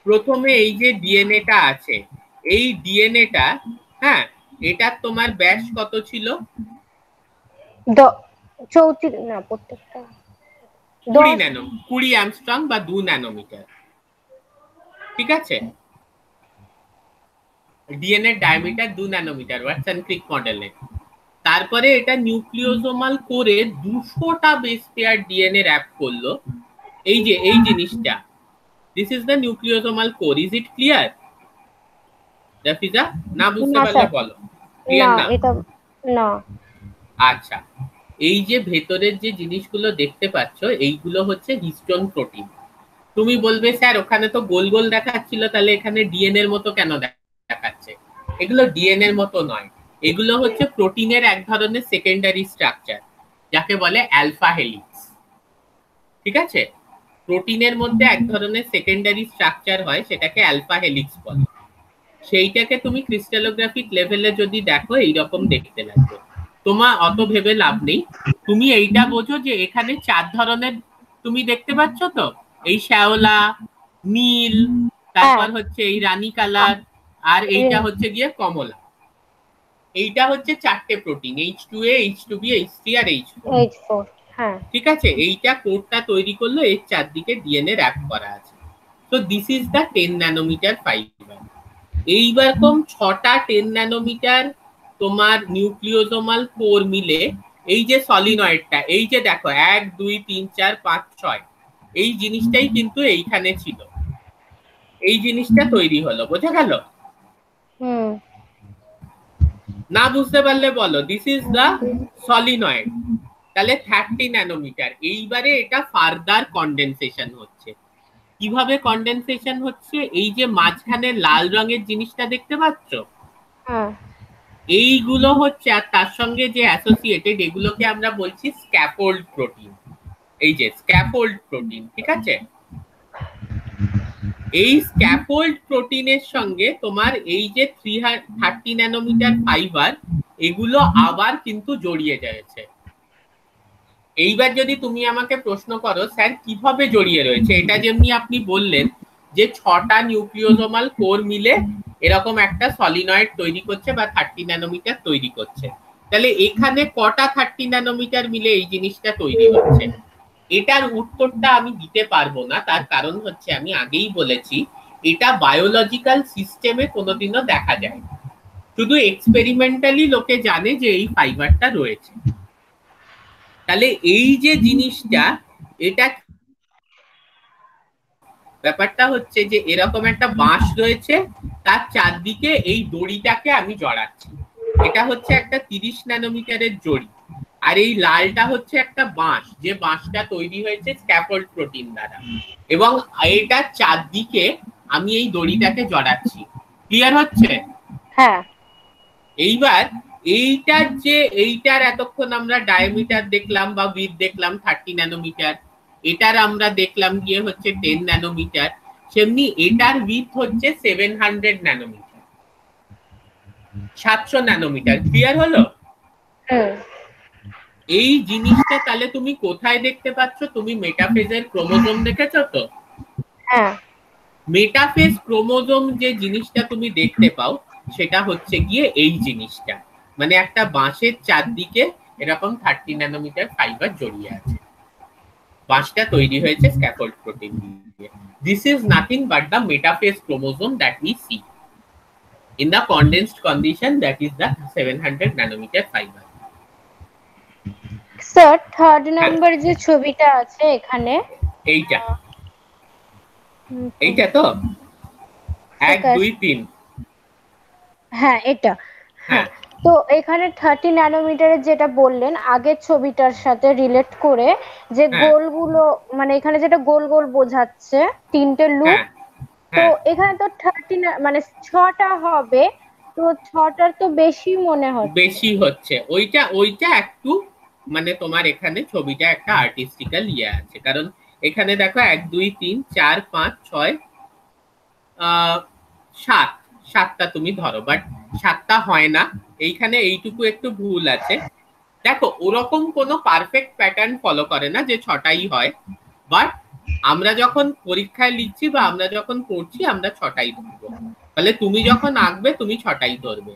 A: প্রথমে এই যে ডিএনএটা আছে, এই ডিএনএটা, হ্যাঁ এটা তোমার ব্যাস কত ছিল?
B: 34 না, প্রত্যেকটা
A: 20
B: 10।
A: ন্যানো, 20 অ্যামস্ট্রং বা 2 ন্যানোমিটার। ঠিক আছে? DNA diameter 2 nanometre Watson Crick মডেলে। তারপরে এটা নিউক্লিওজোমাল করে 200টা বেস পেয়ার ডিএনএ র্যাপ করলো। এই যে এই জিনিসটা, this is the nucleosomal core. Is it clear Rafija? না বুঝতে
B: না
A: পারলে
B: স্যার,
A: বলো।
B: না
A: ক্লিয়ার না?
B: এটা না।
A: আচ্ছা, এই যে ভেতরের যে জিনিসগুলো দেখতে পাচ্ছ, এইগুলো হচ্ছে হিস্টোন প্রোটিন। তুমি বলবে স্যার ওখানে তো গোল গোল দেখাচ্ছিল, তাহলে এখানে ডিএনএ এর মতো কেন দেখাচ্ছে? এগুলো ডিএনএ এর মতো নয়, এগুলো হচ্ছে প্রোটিনের এক ধরনের সেকেন্ডারি স্ট্রাকচার, যাকে বলে অ্যালফা হেলিক্স। ঠিক আছে? প্রোটিনের মধ্যে এক ধরনের সেকেন্ডারি স্ট্রাকচার হয়, সেটাকে অ্যালফা হেলিক্স বলে। সেইটাকে তুমি ক্রিস্টালোগ্রাফিক লেভেলে যদি দেখো, এইরকম দেখতে লাগবে। তোমার অত ভেবে লাভ নেই, তুমি এইটা বোঝো যে এখানে 4 ধরনের তুমি দেখতে পাচ্ছ তো, এই শ্যাওলা, নীল,
B: হ্যাঁ।
A: তারপর হচ্ছে এই রানী কালার, আর এইটা হচ্ছে গিয়ে কমলা। এইটা হচ্ছে 4টে প্রোটিন, H2A, H2B, H3 আর H4।
B: H4। হ্যাঁ।
A: ঠিক আছে? এইটা কোডটা তৈরি করলো, এর চারদিকে ডিএনএ র্যাপ করা আছে। তো this is the 10 nanometre fibre. এইরকম 6টা 10 ন্যানোমিটার তোমার নিউক্লিওজোমাল কোর মিলে এই যে সলিনয়েডটা, এই যে দেখো 1 2 3 4 5 6, এই জিনিসটাই কিন্তু এইখানে ছিল, এই জিনিসটা তৈরি হলো। বোঝা গেল?
B: হুম।
A: না বুঝতে পারলে বলো। This is the solenoid. তাহলে 30 ন্যানোমিটার। এইবারে এটা ফার্দার কন্ডেনসেশন হচ্ছে। কিভাবে কন্ডেনসেশন হচ্ছে? এই যে মাঝখানে লাল রঙের জিনিসটা দেখতে পাচ্ছ,
B: হ্যাঁ।
A: এইগুলো হচ্ছে, আর তার সঙ্গে যে অ্যাসোসিয়েটেড, এগুলোকে আমরা বলছি স্ক্যাফোল্ড প্রোটিন। এই যে স্ক্যাফোল্ড প্রোটিন, ঠিক আছে? এই স্ক্যাফোল্ড প্রোটিনের সঙ্গে তোমার এই যে 30 ন্যানোমিটার ফাইবার, এগুলো আবার কিন্তু জড়িয়ে যাচ্ছে। এইবার যদি তুমি আমাকে প্রশ্ন করো স্যার কিভাবে জড়িয়ে রয়েছে, এটা যেমনি আপনি বললেন যে 6টা নিউক্লিওজোমাল কোর মিলে এরকম একটা সলিনয়েড তৈরি করছে বা 30 ন্যানোমিটার তৈরি করছে, তাহলে এখানে কটা 30 ন্যানোমিটার মিলে এই জিনিসটা তৈরি হচ্ছে? এটার উত্তরটা আমি দিতে পারবো না। তার কারণ হচ্ছে, আমি আগেই বলেছি, এটা বায়োলজিক্যাল সিস্টেমে কোনোদিনও দেখা যায় না, শুধু এক্সপেরিমেন্টালি লোকে জানে যে এই ফাইবারটা রয়েছে। তাহলে এই যে জিনিসটা, এটা ব্যাপারটা হচ্ছে যে এরকম একটা বাঁশ রয়েছে, তার চারদিকে এই দড়িটাকে আমি জড়াচ্ছি। এটা হচ্ছে একটা 30 ন্যানোমিটারের জড়ি, আর এই লালটা হচ্ছে একটা বাঁশ, যে বাঁশটা তৈরি হয়েছে স্ক্যাফোল্ড প্রোটিন দ্বারা, এবং এটার চারদিকে আমি এই দড়িটাকে জড়াচ্ছি। ক্লিয়ার হচ্ছে?
B: হ্যাঁ।
A: এইবার এইটার এতক্ষণ আমরা ডায়ামিটার দেখলাম বা উইথ দেখলাম 30 ন্যানোমিটার, এটার আমরা দেখলাম গিয়ে হচ্ছে 10 ন্যানোমিটার, সেমনি এটার উইথ হচ্ছে 700 ন্যানোমিটার, 700 ন্যানোমিটার। ক্লিয়ার হলো? এই জিনিসটা তাহলে তুমি কোথায় দেখতে পাচ্ছ? তুমি মেটাফেজের ক্রোমোজোম দেখেছো তো?
B: হ্যাঁ।
A: মেটাফেজ ক্রোমোজোম যে জিনিসটা তুমি দেখতে পাও সেটা হচ্ছে গিয়ে এই জিনিসটা, মানে একটা বাঁশের চারদিকে এরকম 30 ন্যানোমিটার ফাইবার জড়িয়ে আছে। বাঁশটা তৈরি হয়েছে স্ক্যাফোল্ড প্রোটিন দিয়ে। This is nothing but the metaphase chromosome that we see. In the condensed condition, that is the 700 nanometer fiber.
B: Sir, third number যে ছবিটা আছে এখানে,
A: এইটা তো 1 2 3,
B: হ্যাঁ এটা। হ্যাঁ, তো এখানে 30 ন্যানোমিটারের যেটা বললেন আগের ছবিটার সাথে রিলেট করে, যে গোলগুলো মানে এখানে যেটা গোল গোল বোঝাচ্ছে তিনটে লুপ, তো এখানে তো 30 মানে 6টা হবে, তো 6টার তো বেশি মনে হচ্ছে।
A: বেশি হচ্ছে ওইটা একটু মানে তোমার এখানে ছবিটা একটা আর্টিস্টিক্যাল ইয়ে আছে, কারণ এখানে দেখো 1 2 3 4 5 6 7টা তুমি ধরো, বাট 7টা হয় না, এইখানে এইটুকু একটু ভুল আছে। দেখো ওরকম কোনো পারফেক্ট প্যাটার্ন ফলো করে না যে 6টাই হয়, বাট আমরা যখন পরীক্ষায় লিখছি বা আমরা যখন পড়ছি আমরা 6টাই ধরবো। তাহলে তুমি যখন আঁকবে তুমি 6টাই ধরবে।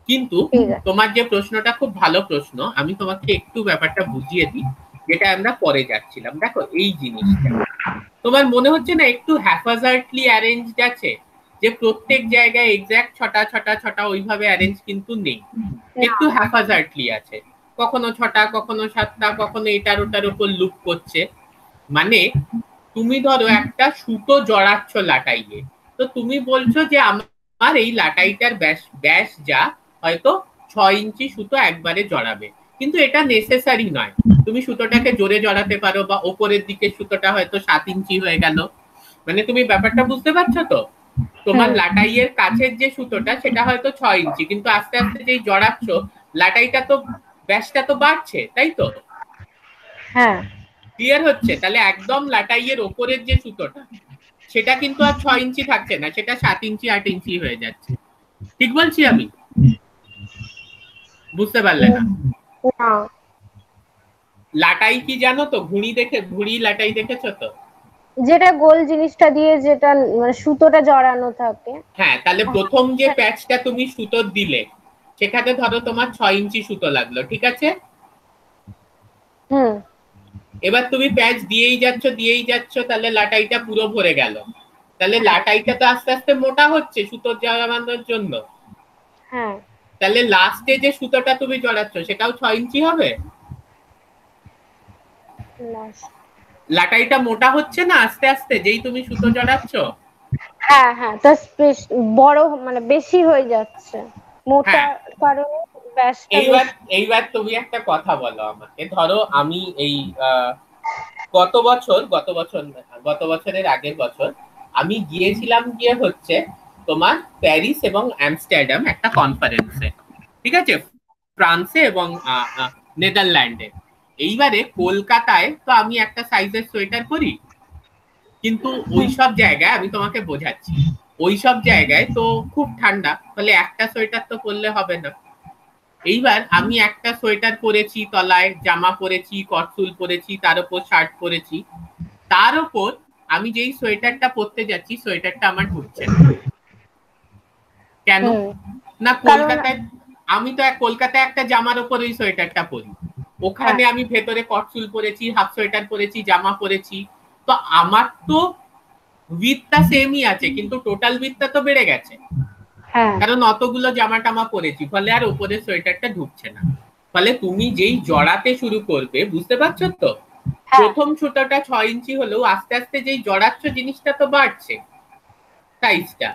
A: কিন্তু তোমার যে প্রশ্নটা খুব ভালো প্রশ্ন, আমি তোমাকে একটু ব্যাপারটা বুঝিয়ে দিই, যেটা আমরা পরে যাচ্ছিলাম। দেখো এই জিনিসটা তোমার মনে হচ্ছে না একটু হ্যাফাজার্ডলি অ্যারেঞ্জড আছে, যে প্রত্যেক জায়গায় এক্স্যাক্ট 6টা ওইভাবে অ্যারেঞ্জ কিন্তু নেই, একটু হ্যাফাজার্ডলি আছে, কখনো 6টা কখনো 7টা, কখনো এটার ওটার উপর লুপ করছে। মানে তুমি ধরো একটা সুতো জড়াচ্ছ লাটাইয়ে, তো তুমি বলছো যে আমার এই লাটাইটার ব্যাস যা হয়তো 6 ইঞ্চি সুতো একবারে জড়াবে, কিন্তু এটা নেসেসারি নয়। তুমি সুতোটাকে জোরে জড়াতে পারো, বা ওপরের দিকে সুতোটা হয়তো 7 ইঞ্চি হয়ে গেল। মানে তুমি ব্যাপারটা বুঝতে পারছো তো? তোমার লাটাইয়ের কাছের যে সুতোটা সেটা হয়তো 6 ইঞ্চি, কিন্তু আস্তে আস্তে যেই জড়াচ্ছ লাটাইটা তো ব্যাসটা তো বাড়ছে, তাই তো?
B: হ্যাঁ,
A: ক্লিয়ার হচ্ছে? তাহলে একদম লাটাইয়ের ওপরের যে সুতোটা সেটা কিন্তু আর 6 ইঞ্চি থাকছে না, সেটা 7 ইঞ্চি 8 ইঞ্চি হয়ে যাচ্ছে। ঠিক বলছি আমি? বুঝতে পারলে না? লাটাই কি জানো তো? ঘুড়ি লাটাই দেখেছো তো?
B: যেটা গোল জিনিসটা দিয়ে যেটা মানে সুতোটা জড়ানো থাকে।
A: হ্যাঁ, তাহলে প্রথম যে প্যাচটা তুমি সুতো দিলে সেখানে ধরো তোমার 6 ইঞ্চি সুতো লাগলো, ঠিক আছে? এবার তুমি প্যাচ দিয়েই যাচ্ছ, তাহলে লাটাইটা পুরো ভরে গেল। তাহলে লাটাইটা তো আস্তে আস্তে মোটা হচ্ছে সুতোর জড়ানোর জন্য।
B: হ্যাঁ,
A: তাহলে লাস্টে যে সুতোটা তুমি জড়াচ্ছ সেটাও 6 ইঞ্চি হবে। লাটাইটা মোটা হচ্ছে না আস্তে আস্তে যেই তুমি সুতো জড়াচ্ছ?
B: হ্যাঁ হ্যাঁ, তো বড় মানে বেশি হয়ে যাচ্ছে মোটা কারণে ব্যাসটা।
A: এইবার তুমি একটা কথা বলো আমাকে, ধরো আমি এই গত বছরের আগের বছর আমি গিয়েছিলাম গিয়ে হচ্ছে তোমার প্যারিস এবং আমস্টারডাম একটা কনফারেন্সে, ঠিক আছে, ফ্রান্সে এবং নেদারল্যান্ডে। এইবারে কলকাতায় তো আমি একটা সাইজের সোয়েটার পরি, কিন্তু ওইসব জায়গায় আমি তোমাকে বোঝাচ্ছি, ওইসব জায়গায় তো খুব ঠান্ডা, তাহলে একটা সোয়েটার তো পরলে হবে না। এইবার আমি একটা সোয়েটার পরেছি, তলায় জামা পরেছি, কটসুল পরেছি, তার উপর শার্ট পরেছি, তার উপর আমি যেই সোয়েটারটা পরতে যাচ্ছি সোয়েটারটা আমার ঢুকছে না। কেন না? কলকাতায় আমি তো কলকাতায় একটা জামার উপর ওই সোয়েটারটা পরি, ওখানে আমি ভেতরে কটসুল পরেছি, হাফ সোয়েটার পরেছি, জামা পরেছি, তো আমার তো উইথটা সেমই আছে, কিন্তু টোটাল উইথটা তো বেড়ে গেছে, কারণ অতগুলো জামা টামা পরেছি, ফলে আর উপরের সোয়েটারটা ঢুকছে না। ফলে তুমি যেই জড়াতে শুরু করবে, বুঝতে পারছো তো? প্রথম সুতোটা 6 ইঞ্চি হলেও আস্তে আস্তে যেই জড়াচ্ছ জিনিসটা তো বাড়ছে সাইজটা,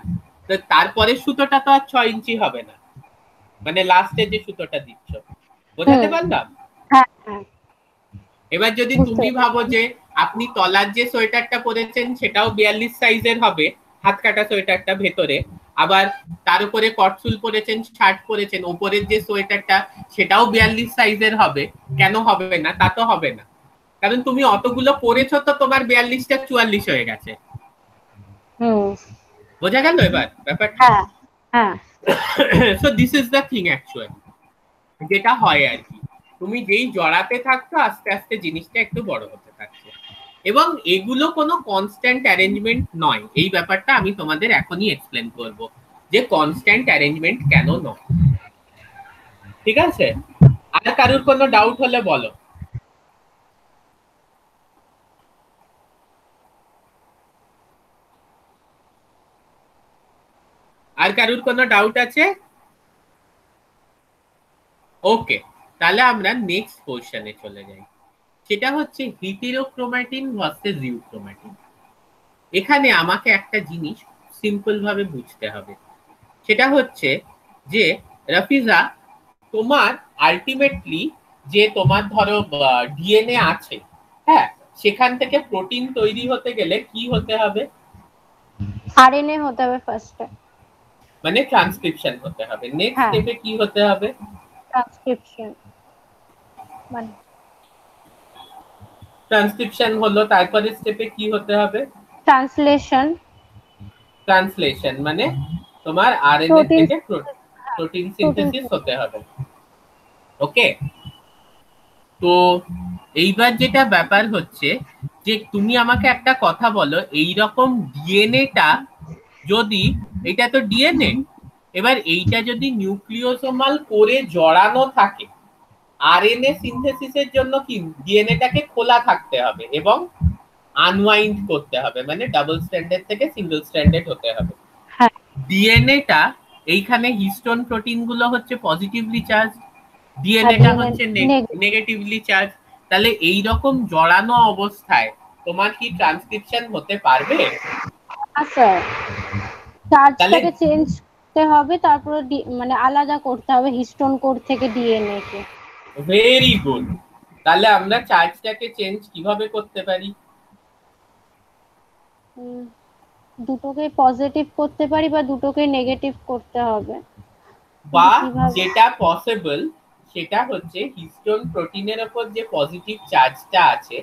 A: তো তারপরে সুতোটা তো আর 6 ইঞ্চি হবে না, মানে লাস্টে যে সুতোটা দিচ্ছ। বোঝাতে পারলাম? এবার যদি তুমি ভাবো যে আপনি তলার যে সোয়েটারটা পরেছেন সেটাও 42 সাইজের হবে, হাত কাটা সোয়েটারটা ভেতরে, আবার তার উপরে কটসুল পরেছেন, শার্ট পরেছেন, উপরের যে সোয়েটারটা সেটাও 42 সাইজের হবে, কেন হবে না? তা তো হবে না, কারণ তুমি অতগুলো পরেছো তো তোমার 42টা 44 হয়ে গেছে। বোঝা গেল এবার ব্যাপারটা? So this is the thing actually যেটা হয় আর কি, তুমি যেই জড়াতে থাকছো আস্তে আস্তে জিনিসটা একটু বড় হতে থাকছে, এবং এগুলো কোনো কনস্ট্যান্ট অ্যারেঞ্জমেন্ট নয়। এই ব্যাপারটা আমি তোমাদের এখনই এক্সপ্লেন করব যে কনস্ট্যান্ট অ্যারেঞ্জমেন্ট কেন নয়। ঠিক আছে? আর কারোর কোনো ডাউট হলে বলো। আর কারোর কোনো ডাউট আছে? ওকে, তাহলে আমরা নেক্সট পোর্শনে চলে যাই, সেটা হচ্ছে হিটেরোক্রোম্যাটিন ভার্সেস ইউক্রোম্যাটিন। এখানে আমাকে একটা জিনিস সিম্পল ভাবে বুঝতে হবে, সেটা হচ্ছে যে রাফিজা, তোমার আলটিমেটলি যে তোমার ধরো ডিএনএ আছে, হ্যাঁ, সেখান থেকে প্রোটিন তৈরি হতে গেলে কি হতে হবে?
B: আরএনএ হতে হবে ফার্স্টে,
A: মানে ট্রান্সক্রিপশন হতে হবে। নেক্সট স্টেপে কি হতে হবে?
B: ট্রান্সক্রিপশন। মানে
A: ট্রান্সক্রিপশন হলো, তারপরে স্টেপে কি হতে হবে?
B: ট্রান্সলেশন।
A: ট্রান্সলেশন মানে তোমার আরএনএ থেকে প্রোটিন সিনথেসিস হতে হবে। ওকে, তো এইবার যেটা ব্যাপার হচ্ছে যে তুমি আমাকে একটা কথা বলো, এই রকম ডিএনএটা যদি, এটা তো ডিএনএ, এবার এইটা যদি নিউক্লিওসোমাল করে জড়ানো থাকে, আরএনএ সিনথেসিসের জন্য কি ডিএনএটাকে খোলা থাকতে হবে এবং আনওয়াইন্ড করতে হবে, মানে ডাবল স্ট্র্যান্ডেড থেকে সিঙ্গেল স্ট্র্যান্ডেড হতে হবে। ডিএনএটা এইখানে হিস্টোন প্রোটিন গুলো হচ্ছে পজিটিভলি চার্জ, ডিএনএটা হচ্ছে নেগেটিভলি চার্জ। তাহলে এই রকম জড়ানো অবস্থায় তোমার কি ট্রান্সক্রিপশন হতে পারবে?
B: আচ্ছা, চার্জটাকে চেঞ্জ করতে হবে, তারপরে মানে আলাদা করতে হবে হিস্টোন কোড থেকে ডিএনএ কে।
A: Very good. তাহলে আমরা চার্জটাকে চেঞ্জ কিভাবে করতে পারি?
B: দুটোকে পজিটিভ করতে পারি বা দুটোকে নেগেটিভ করতে হবে,
A: বা যেটা পসিবল সেটা হচ্ছে হিস্টোন প্রোটিনের উপর যে পজিটিভ চার্জটা আছে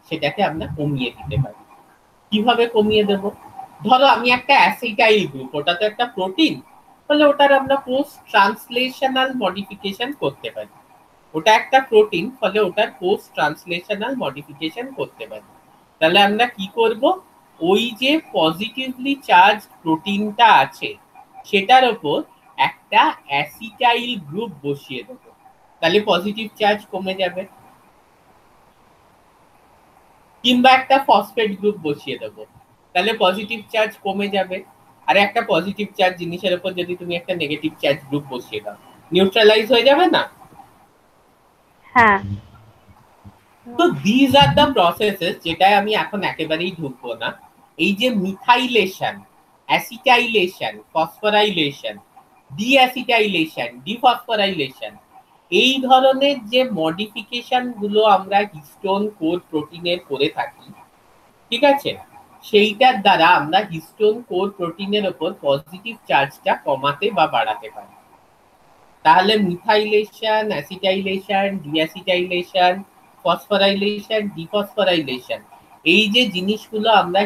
A: সেটাকে আমরা কমিয়ে দিতে পারি। কিভাবে কমিয়ে দেব? ধরো আমি একটা অ্যাসিটাইল গ্রুপ, ওটা তো একটা প্রোটিন, তাহলে ওটার আমরা পোস্ট ট্রান্সলেশনাল মডিফিকেশন করতে পারি। ওটা একটা প্রোটিন, ফলে ওটার পোস্ট ট্রান্সলেশনাল মডিফিকেশন করতে পারি। তাহলে আমরা কি করব? ওই যে পজিটিভলি চার্জ প্রোটিনটা আছে সেটার উপর একটা অ্যাসিটাইল গ্রুপ বসিয়ে দেব, তাহলে পজিটিভ চার্জ কমে যাবে। কিংবা একটা ফসফেট গ্রুপ বসিয়ে দেব, তাহলে পজিটিভ চার্জ কমে যাবে। আর একটা পজিটিভ চার্জ জিনিসের উপর যদি তুমি একটা নেগেটিভ চার্জ গ্রুপ বসিয়ে দাও, নিউট্রালাইজ হয়ে যাবে না?
B: হ্যাঁ।
A: তো দিস আর দ্য প্রসেসেস, যেটা আমি এখন একেবারেই ঢুকবো না। এই যে মিথাইলেশন, অ্যাসিটাইলেশন, ফসফোরাইলেশন, ডিঅ্যাসিটাইলেশন, ডিফসফোরাইলেশন, এই ধরনের যে মডিফিকেশন গুলো আমরা হিস্টোন কোর প্রোটিনের করে থাকি, ঠিক আছে, সেইটার দ্বারা আমরা হিস্টোন কোর প্রোটিনের উপর পজিটিভ চার্জটা কমাতে বা বাড়াতে পারি। তাহলে মিথাইলেশন, অ্যাসিটাইলেশন, ডিঅ্যাসিটাইলেশন, ফসফোরাইলেশন, ডিফসফোরাইলেশন, এই যে জিনিসগুলো আমরা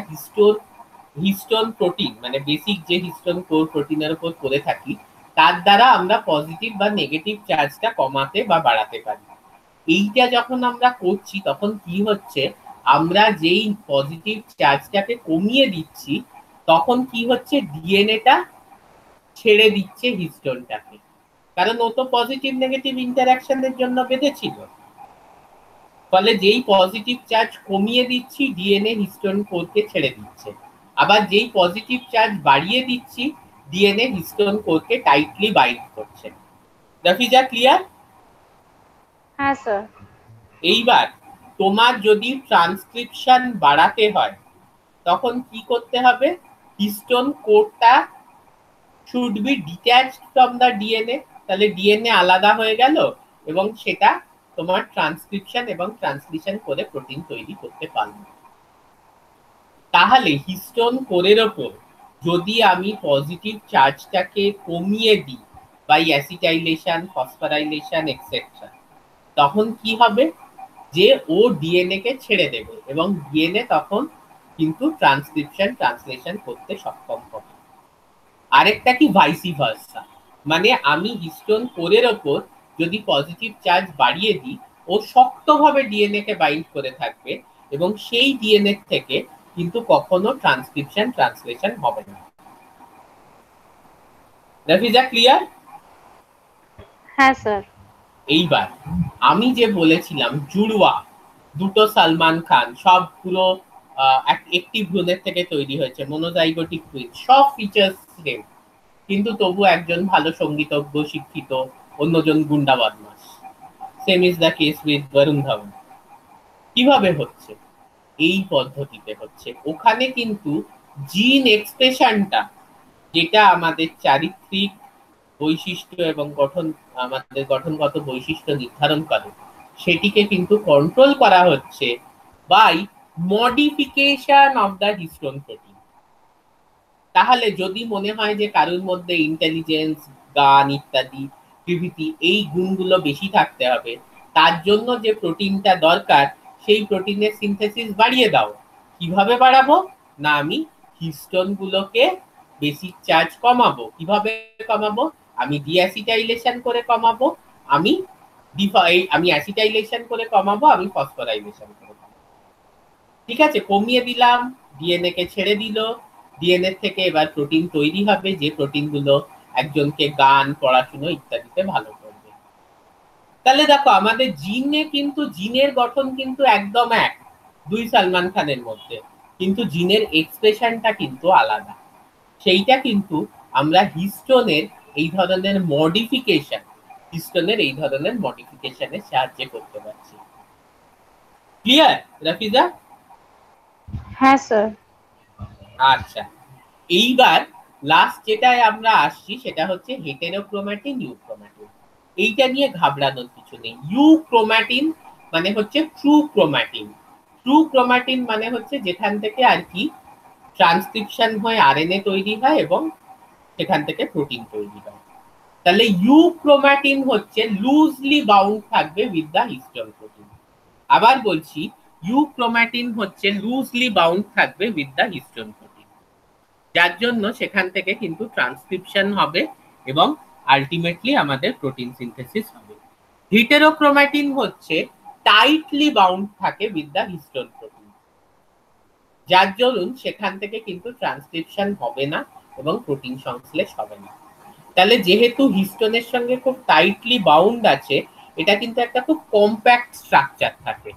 A: হিস্টোন প্রোটিন মানে বেসিক যে হিস্টোন কোর প্রোটিনের উপর করে থাকি, তার দ্বারা আমরা পজিটিভ বা নেগেটিভ চার্জটা কমাতে বা বাড়াতে পারি। এইটা যখন আমরা করছি তখন কি হচ্ছে, আমরা যেই পজিটিভ চার্জটাকে কমিয়ে দিচ্ছি তখন কি হচ্ছে, ডিএনএটা ছেড়ে দিচ্ছে হিস্টোনটাকে, কারণ ও তো পজিটিভ নেগেটিভ ইন্টারঅ্যাকশনের জন্য বেঁধেছিল। ফলে যেই পজিটিভ চার্জ কমিয়ে দিচ্ছি ডিএনএ হিস্টোন কোডকে ছেড়ে দিচ্ছে, আবার যেই পজিটিভ চার্জ বাড়িয়ে দিচ্ছি ডিএনএ হিস্টোন কোডকে টাইটলি বাইন্ড করছে। রাফিজা, ক্লিয়ার?
B: হ্যাঁ স্যার।
A: এইবার তোমার যদি ট্রান্সক্রিপশন বাড়াতে হয় তখন কি করতে হবে, হিস্টোন কোডটা should be detached from the DNA, তাহলে ডিএনএ আলাদা হয়ে গেল এবং সেটা তোমার ট্রান্সক্রিপশন এবং ট্রান্সলেশন করে প্রোটিন তৈরি করতে পারবে। তাহলে হিস্টোন কোরের ওপর যদি আমি পজিটিভ চার্জটাকে কমিয়ে দিই বাই অ্যাসিটাইলেশন, ফসফোরাইলেশন এক্সেট্রা, তখন কি হবে যে ও ডিএনএ কে ছেড়ে দেবে এবং ডিএনএ তখন কিন্তু ট্রান্সক্রিপশন ট্রান্সলেশন করতে সক্ষম হবে। আরেকটা কি ভাইসি ভার্সা, মানে আমি হিস্টোন কোরের ওপর যদি পজিটিভ চার্জ বাড়িয়ে দিই ও শক্তভাবে ডিএনএ কে বাইন্ড করে থাকবে এবং সেই ডিএনএ থেকে কিন্তু কখনো ট্রান্সক্রিপশন ট্রান্সলেশন হবে না। রাফিজা ক্লিয়ার?
B: হ্যাঁ স্যার।
A: এইবার আমি যে বলেছিলাম জুড়ওয়া দুটো সালমান খান সব পুরো একটি ভ্রূণের থেকে তৈরি হয়েছে, মনোজাইগোটিক টুইন, সব ফিচার্স সেম, কিন্তু তবু একজন ভালো সঙ্গীতজ্ঞ শিক্ষিত, অন্যজন গুন্ডা বদমাস। Same is the case with Varun Dhawan. কিভাবে হচ্ছে? এই পদ্ধতিতে হচ্ছে। ওখানে কিন্তু জিন এক্সপ্রেশনটা, যেটা আমাদের চারিত্রিক বৈশিষ্ট্য এবং আমাদের গঠনগত বৈশিষ্ট্য নির্ধারণ করে, সেটিকে কিন্তু কন্ট্রোল করা হচ্ছে by modification of the histone protein. তাহলে যদি মনে হয় যে কারোর মধ্যে ইন্টেলিজেন্স, গান ইত্যাদি প্রভৃতি এই গুণগুলো বেশি থাকতে হবে, তার জন্য যে প্রোটিনটা দরকার সেই প্রোটিনের সিনথেসিস বাড়িয়ে দাও। কিভাবে বাড়াবো? না, আমি হিস্টোন গুলোকে বেসিক চার্জ কমাবো। কিভাবে কমাবো? আমি ডিঅ্যাসিটাইলেশন করে কমাবো, আমি অ্যাসিটাইলেশন করে কমাবো, আমি ফসফোরাইলেশন করে কমাবো। ঠিক আছে, কমিয়ে দিলাম, ডিএনএ কে ছেড়ে দিল, ডিএনএ থেকে এবার প্রোটিন তৈরি হবে, যে প্রোটিন গুলো একজনকে গান, পড়াশুনো ইত্যাদিতে ভালো করবে। তাহলে দেখো আমাদের জিনে কিন্তু জিনের গঠন কিন্তু একদম এক, দুই সালমান খানের মধ্যে, কিন্তু জিনের এক্সপ্রেশনটা কিন্তু আলাদা। সেইটা কিন্তু আমরা হিস্টোনের এই ধরনের মডিফিকেশনের সাহায্যে করতে পারছি। ক্লিয়ার রাফিজা?
B: হ্যাঁ স্যার।
A: আচ্ছা, এইবার লাস্ট যেটায় আমরা আসছি সেটা হচ্ছে হেটেরোক্রোম্যাটিন, ইউক্রোম্যাটিন। এইটা নিয়ে ঘাবড়ানোর কিছু নেই। ইউক্রোম্যাটিন মানে হচ্ছে ট্রু ক্রোম্যাটিন। ট্রু ক্রোম্যাটিন মানে হচ্ছে যেখান থেকে আর কি ট্রান্সক্রিপশন হয়ে আরএনএ তৈরি হয় এবং সেখান থেকে প্রোটিন তৈরি হয়। তাহলে ইউক্রোম্যাটিন হচ্ছে লুজলি বাউন্ড থাকবে উইথ দ্য হিস্টোন প্রোটিন। আবার বলছি, ইউক্রোম্যাটিন হচ্ছে লুজলি বাউন্ড থাকবে উইথ দ্য হিস্টোন প্রোটিন, যার জন্য সেখান থেকে কিন্তু ট্রান্সক্রিপশন হবে এবং আলটিমেটলি আমাদের প্রোটিন সিনথেসিস হবে। হেটেরোক্রোম্যাটিন হচ্ছে টাইটলি বাউন্ড থাকে উইথ দ্য হিস্টোন প্রোটিন, যার জন্য সেখান থেকে কিন্তু ট্রান্সক্রিপশন হবে না এবং প্রোটিন সংশ্লেষ হবে না। তাহলে যেহেতু হিস্টোনের সঙ্গে খুব টাইটলি বাউন্ড আছে, এটা কিন্তু একটা খুব কম্প্যাক্ট স্ট্রাকচার থাকে।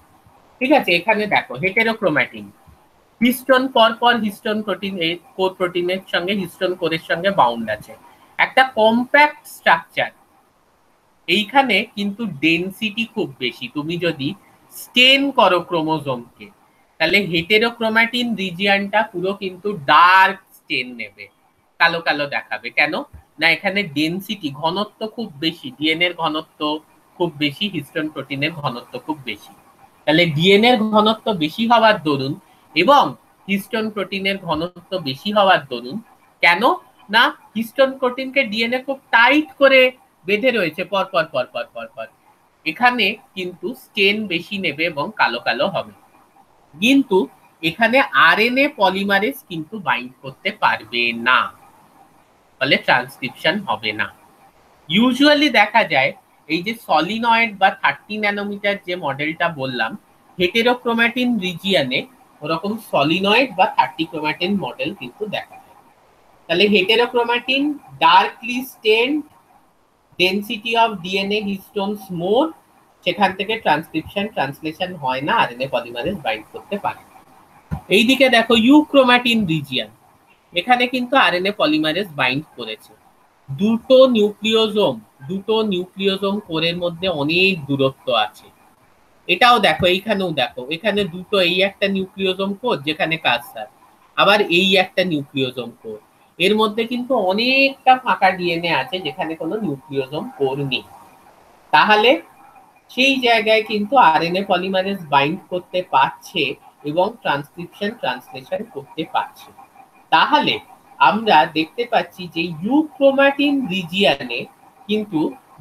A: ঠিক আছে, এখানে দেখো হেটেরোক্রোম্যাটিন, হিস্টোন পর হিস্টোন প্রোটিন, এই কোর প্রোটিনের সঙ্গে হিস্টোন কোরের সঙ্গে বাউন্ড আছে, একটা কম্প্যাক্ট স্ট্রাকচার। এইখানে কিন্তু ডেনসিটি খুব বেশি। তুমি যদি স্টেন করো ক্রোমোজোমকে, তাহলে হেটেরোক্রোম্যাটিন রিজিয়নটা পুরো কিন্তু ডার্ক স্টেন নেবে, কালো কালো দেখাবে। কেন না? এখানে ডেনসিটি, ঘনত্ব খুব বেশি, ডিএনএর ঘনত্ব খুব বেশি, হিস্টোন প্রোটিনের ঘনত্ব খুব বেশি। তাহলে ডিএনএর ঘনত্ব বেশি হওয়ার দরুন এবং হিস্টোন প্রোটিনের ঘনত্ব বেশি হওয়ার দরুন, কেন না হিস্টোন প্রোটিনকে ডিএনএ খুব টাইট করে বেঁধে রয়েছে পর পর পর পর পর পর, এখানে কিন্তু স্টেন বেশি নেবে এবং কালো কালো হবে। কিন্তু এখানে আরএনএ পলিমারেজ কিন্তু বাইন্ড করতে পারবে না, ফলে ট্রান্সক্রিপশন হবে না। ইউজুয়ালি দেখা যায় এই যে সলিনয়েড বা 30 ন্যানোমিটার যে মডেলটা বললাম, হেটেরোক্রোম্যাটিন রিজিয়নে ওরকম সলিনয়েড বা 30 ক্রোম্যাটিন মডেল কিন্তু দেখা যায়। তাহলে হেটেরোক্রোম্যাটিন ডার্কলি স্টেন্ড, ডেনসিটি অফ ডিএনএ হিস্টোনস মোর, সেখান থেকে ট্রান্সক্রিপশন ট্রান্সলেশন হয় না, আরএনএ পলিমারেজ বাইন্ড করতে পারে। এইদিকে দেখো ইউক্রোম্যাটিন রিজিয়ন, এখানে কিন্তু আরএনএ পলিমারেজ বাইন্ড করেছে। দুটো নিউক্লিওজোম কোরের মধ্যে অনেক দূরত্ব আছে, এটাও দেখো, এইখানেও দেখো, এখানে দুটো, এই একটা নিউক্লিওজোম কোর যেখানে কালচার, আবার এই একটা নিউক্লিওজোম কোর, এর মধ্যে কিন্তু অনেকটা ফাঁকা ডিএনএ আছে যেখানে কোনো নিউক্লিওজোম কোর নেই। তাহলে সেই জায়গায় কিন্তু আরএনএ পলিমারেজ বাইন্ড করতে পারছে এবং ট্রান্সক্রিপশন ট্রান্সলেশন করতে পারছে। তাহলে আমরা দেখতে পাচ্ছি যে ইউক্রোমাটিন রিজিয়নে কিন্তু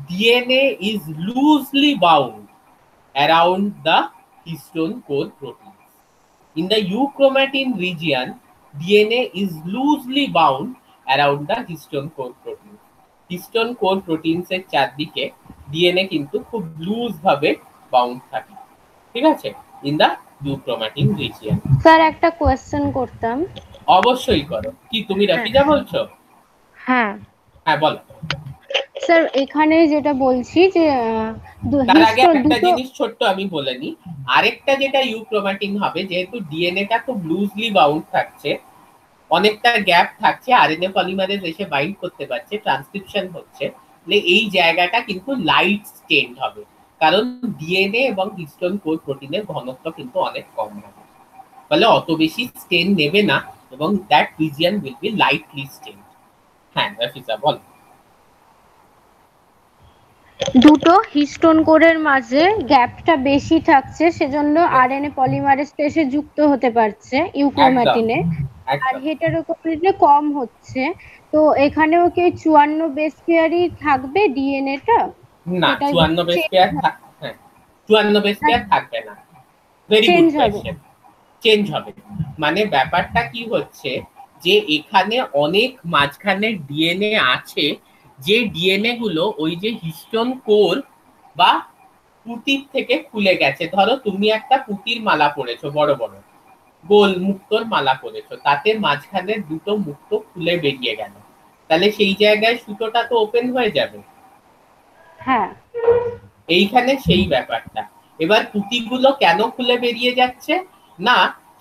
A: DNA is loosely bound around the histone core proteins. In the euchromatin region, DNA is loosely bound around the histone core proteins. Histone core proteins এর চারদিকে ডিএনএ কিন্তু খুব লুজ ভাবে বাউন্ড থাকে, ঠিক আছে, in the euchromatin region.
B: Sir একটা কোশ্চেন করতাম।
A: অবশ্যই করো। কি তুমি রাফিজা বলছো?
B: হ্যাঁ
A: হ্যাঁ বলো।
B: স্যার এখানে যেটা বলছি যে
A: তার আগে একটা জিনিস ছোট্ট আমি বলে নিই, আরেকটা যেটা ইউক্রোমাটিন হবে, যেহেতু ডিএনএটা খুব লুজলি বাউন্ড থাকছে, অনেকটা গ্যাপ থাকছে, আরএনএ পলিমারেজ এসে বাইন্ড করতে পারছে, ট্রান্সক্রিপশন হচ্ছে, এই জায়গাটা কিন্তু লাইট স্টেন্ড হবে, কারণ ডিএনএ এবং হিস্টোন কোর প্রোটিনের ঘনত্ব কিন্তু অনেক কম হবে, ফলে অত বেশি স্টেন নেবে না এবং that region will be lightly stent. হ্যাঁ রাফিজা বল।
B: দুটো হিস্টোন কোরের মাঝে গ্যাপটা বেশি থাকছে, সেজন্য আরএনএ পলিমারেজ এসে যুক্ত হতে পারছে ইউক্রোমাটিনে, আর হেটারোক্রোমাটিনে কম হচ্ছে। তো এখানেও কি 54 বেস পেয়ারই থাকবে ডিএনএটা?
A: না, 54 বেস পেয়ার, হ্যাঁ 54 বেস পেয়ার থাকবে না। Very good question. চেঞ্জ হবে মানে ব্যাপারটা কি হচ্ছে যে এখানে অনেক মাঝখানে ডিএনএ আছে, যে ডিএনএ গুলো ওই যে হিস্টোন কোর বা পুঁতির থেকে খুলে গেছে। ধরো তুমি একটা পুঁতির মালা পড়েছো, বড় বড় গোল মুক্তোর মালা পড়েছো, তাতে মাঝখানে দুটো মুক্ত খুলে বেরিয়ে গেল, তাহলে সেই জায়গায় সুতোটা তো ওপেন হয়ে যাবে।
B: হ্যাঁ,
A: এইখানে সেই ব্যাপারটা। এবার পুঁতিগুলো কেন খুলে বেরিয়ে যাচ্ছে না,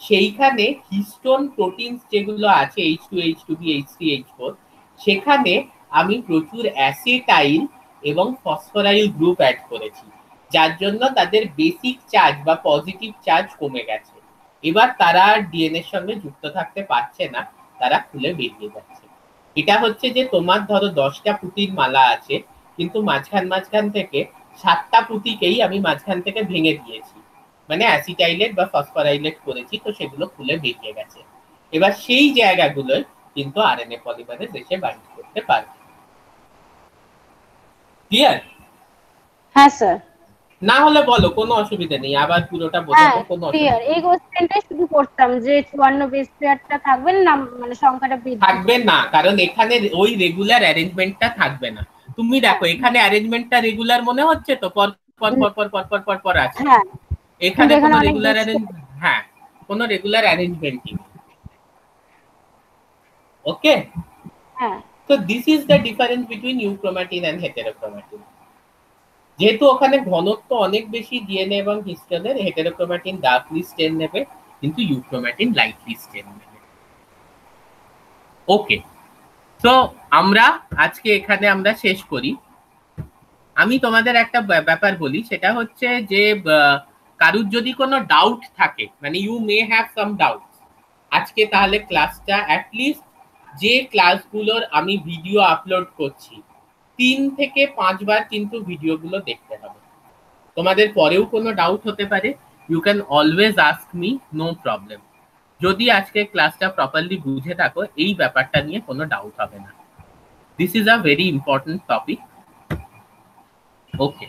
A: সেইখানে হিস্টোন প্রোটিনস যেগুলো আছে H2H2B H3H4, সেখানে আমি প্রচুর অ্যাসিটাইল এবং ফসফরাইল গ্রুপ অ্যাড করেছি, যার জন্য তাদের বেসিক চার্জ বা পজিটিভ চার্জ কমে গেছে। এবার তারা আর ডিএনএ এর সঙ্গে যুক্ত থাকতে পারছে না, তারা খুলে বেরিয়ে যাচ্ছে। এটা হচ্ছে যে তোমার ধরো 10টা পুঁতির মালা আছে, কিন্তু মাঝখান থেকে 7টা পুঁতিকেই আমি মাঝখান থেকে ভেঙে দিয়েছি, মানে অ্যাসিটাইলেট বা ফসফরাইলেট করেছি, তো সেগুলো খুলে বেরিয়ে গেছে। এবার সেই জায়গাগুলোয় কিন্তু আরএনএ পলিমারেজ এসে বাইন্ড করতে পারবে। ক্লিয়ার?
B: হ্যাঁ স্যার।
A: না হলে বলো, কোনো অসুবিধা নেই, আবার পুরোটা বোঝাবো, কোনো অসুবিধা নেই।
B: এই কোশ্চেনটাই শুধু করতাম যে 54 বেস পেয়ারটা থাকবে না, মানে সংখ্যাটা
A: থাকবে না, কারণ এখানে ওই রেগুলার অ্যারেঞ্জমেন্টটা থাকবে না। তুমি দেখো এখানে অ্যারেঞ্জমেন্টটা রেগুলার মনে হচ্ছে তো, পর পর পর পর পর পর পর পর আছে, এখানে কোনো রেগুলার হ্যাঁ কোনো রেগুলার অ্যারেঞ্জমেন্টই নেই। ওকে,
B: হ্যাঁ।
A: তো this is the difference between euchromatin and heterochromatin. যেহেতু ওখানে ঘনত্ব অনেক বেশি ডিএনএ এবং হিস্টোনের, হেটেরোক্রোমাটিন ডার্কলি স্টেন নেবে কিন্তু ইউক্রোমাটিন লাইটলি স্টেন নেবে। ওকে, তো আমরা আজকে এখানে আমরা শেষ করি। আমি তোমাদের একটা ব্যাপার বলি, সেটা হচ্ছে যে কারুর যদি কোনো ডাউট থাকে, মানে you may have some doubt, আজকে তাহলে ক্লাসটা অ্যাটলিস্ট যে ক্লাসগুলোর আমি ভিডিও আপলোড করছি 3 থেকে 5 বার কিন্তু ভিডিওগুলো দেখতে হবে। তোমাদের পরেও কোনো ডাউট হতে পারে, you can always ask me, no problem. যদি আজকে ক্লাসটা প্রপারলি বুঝে থাকো, এই ব্যাপারটা নিয়ে কোনো ডাউট হবে না। This is a very important topic. Okay.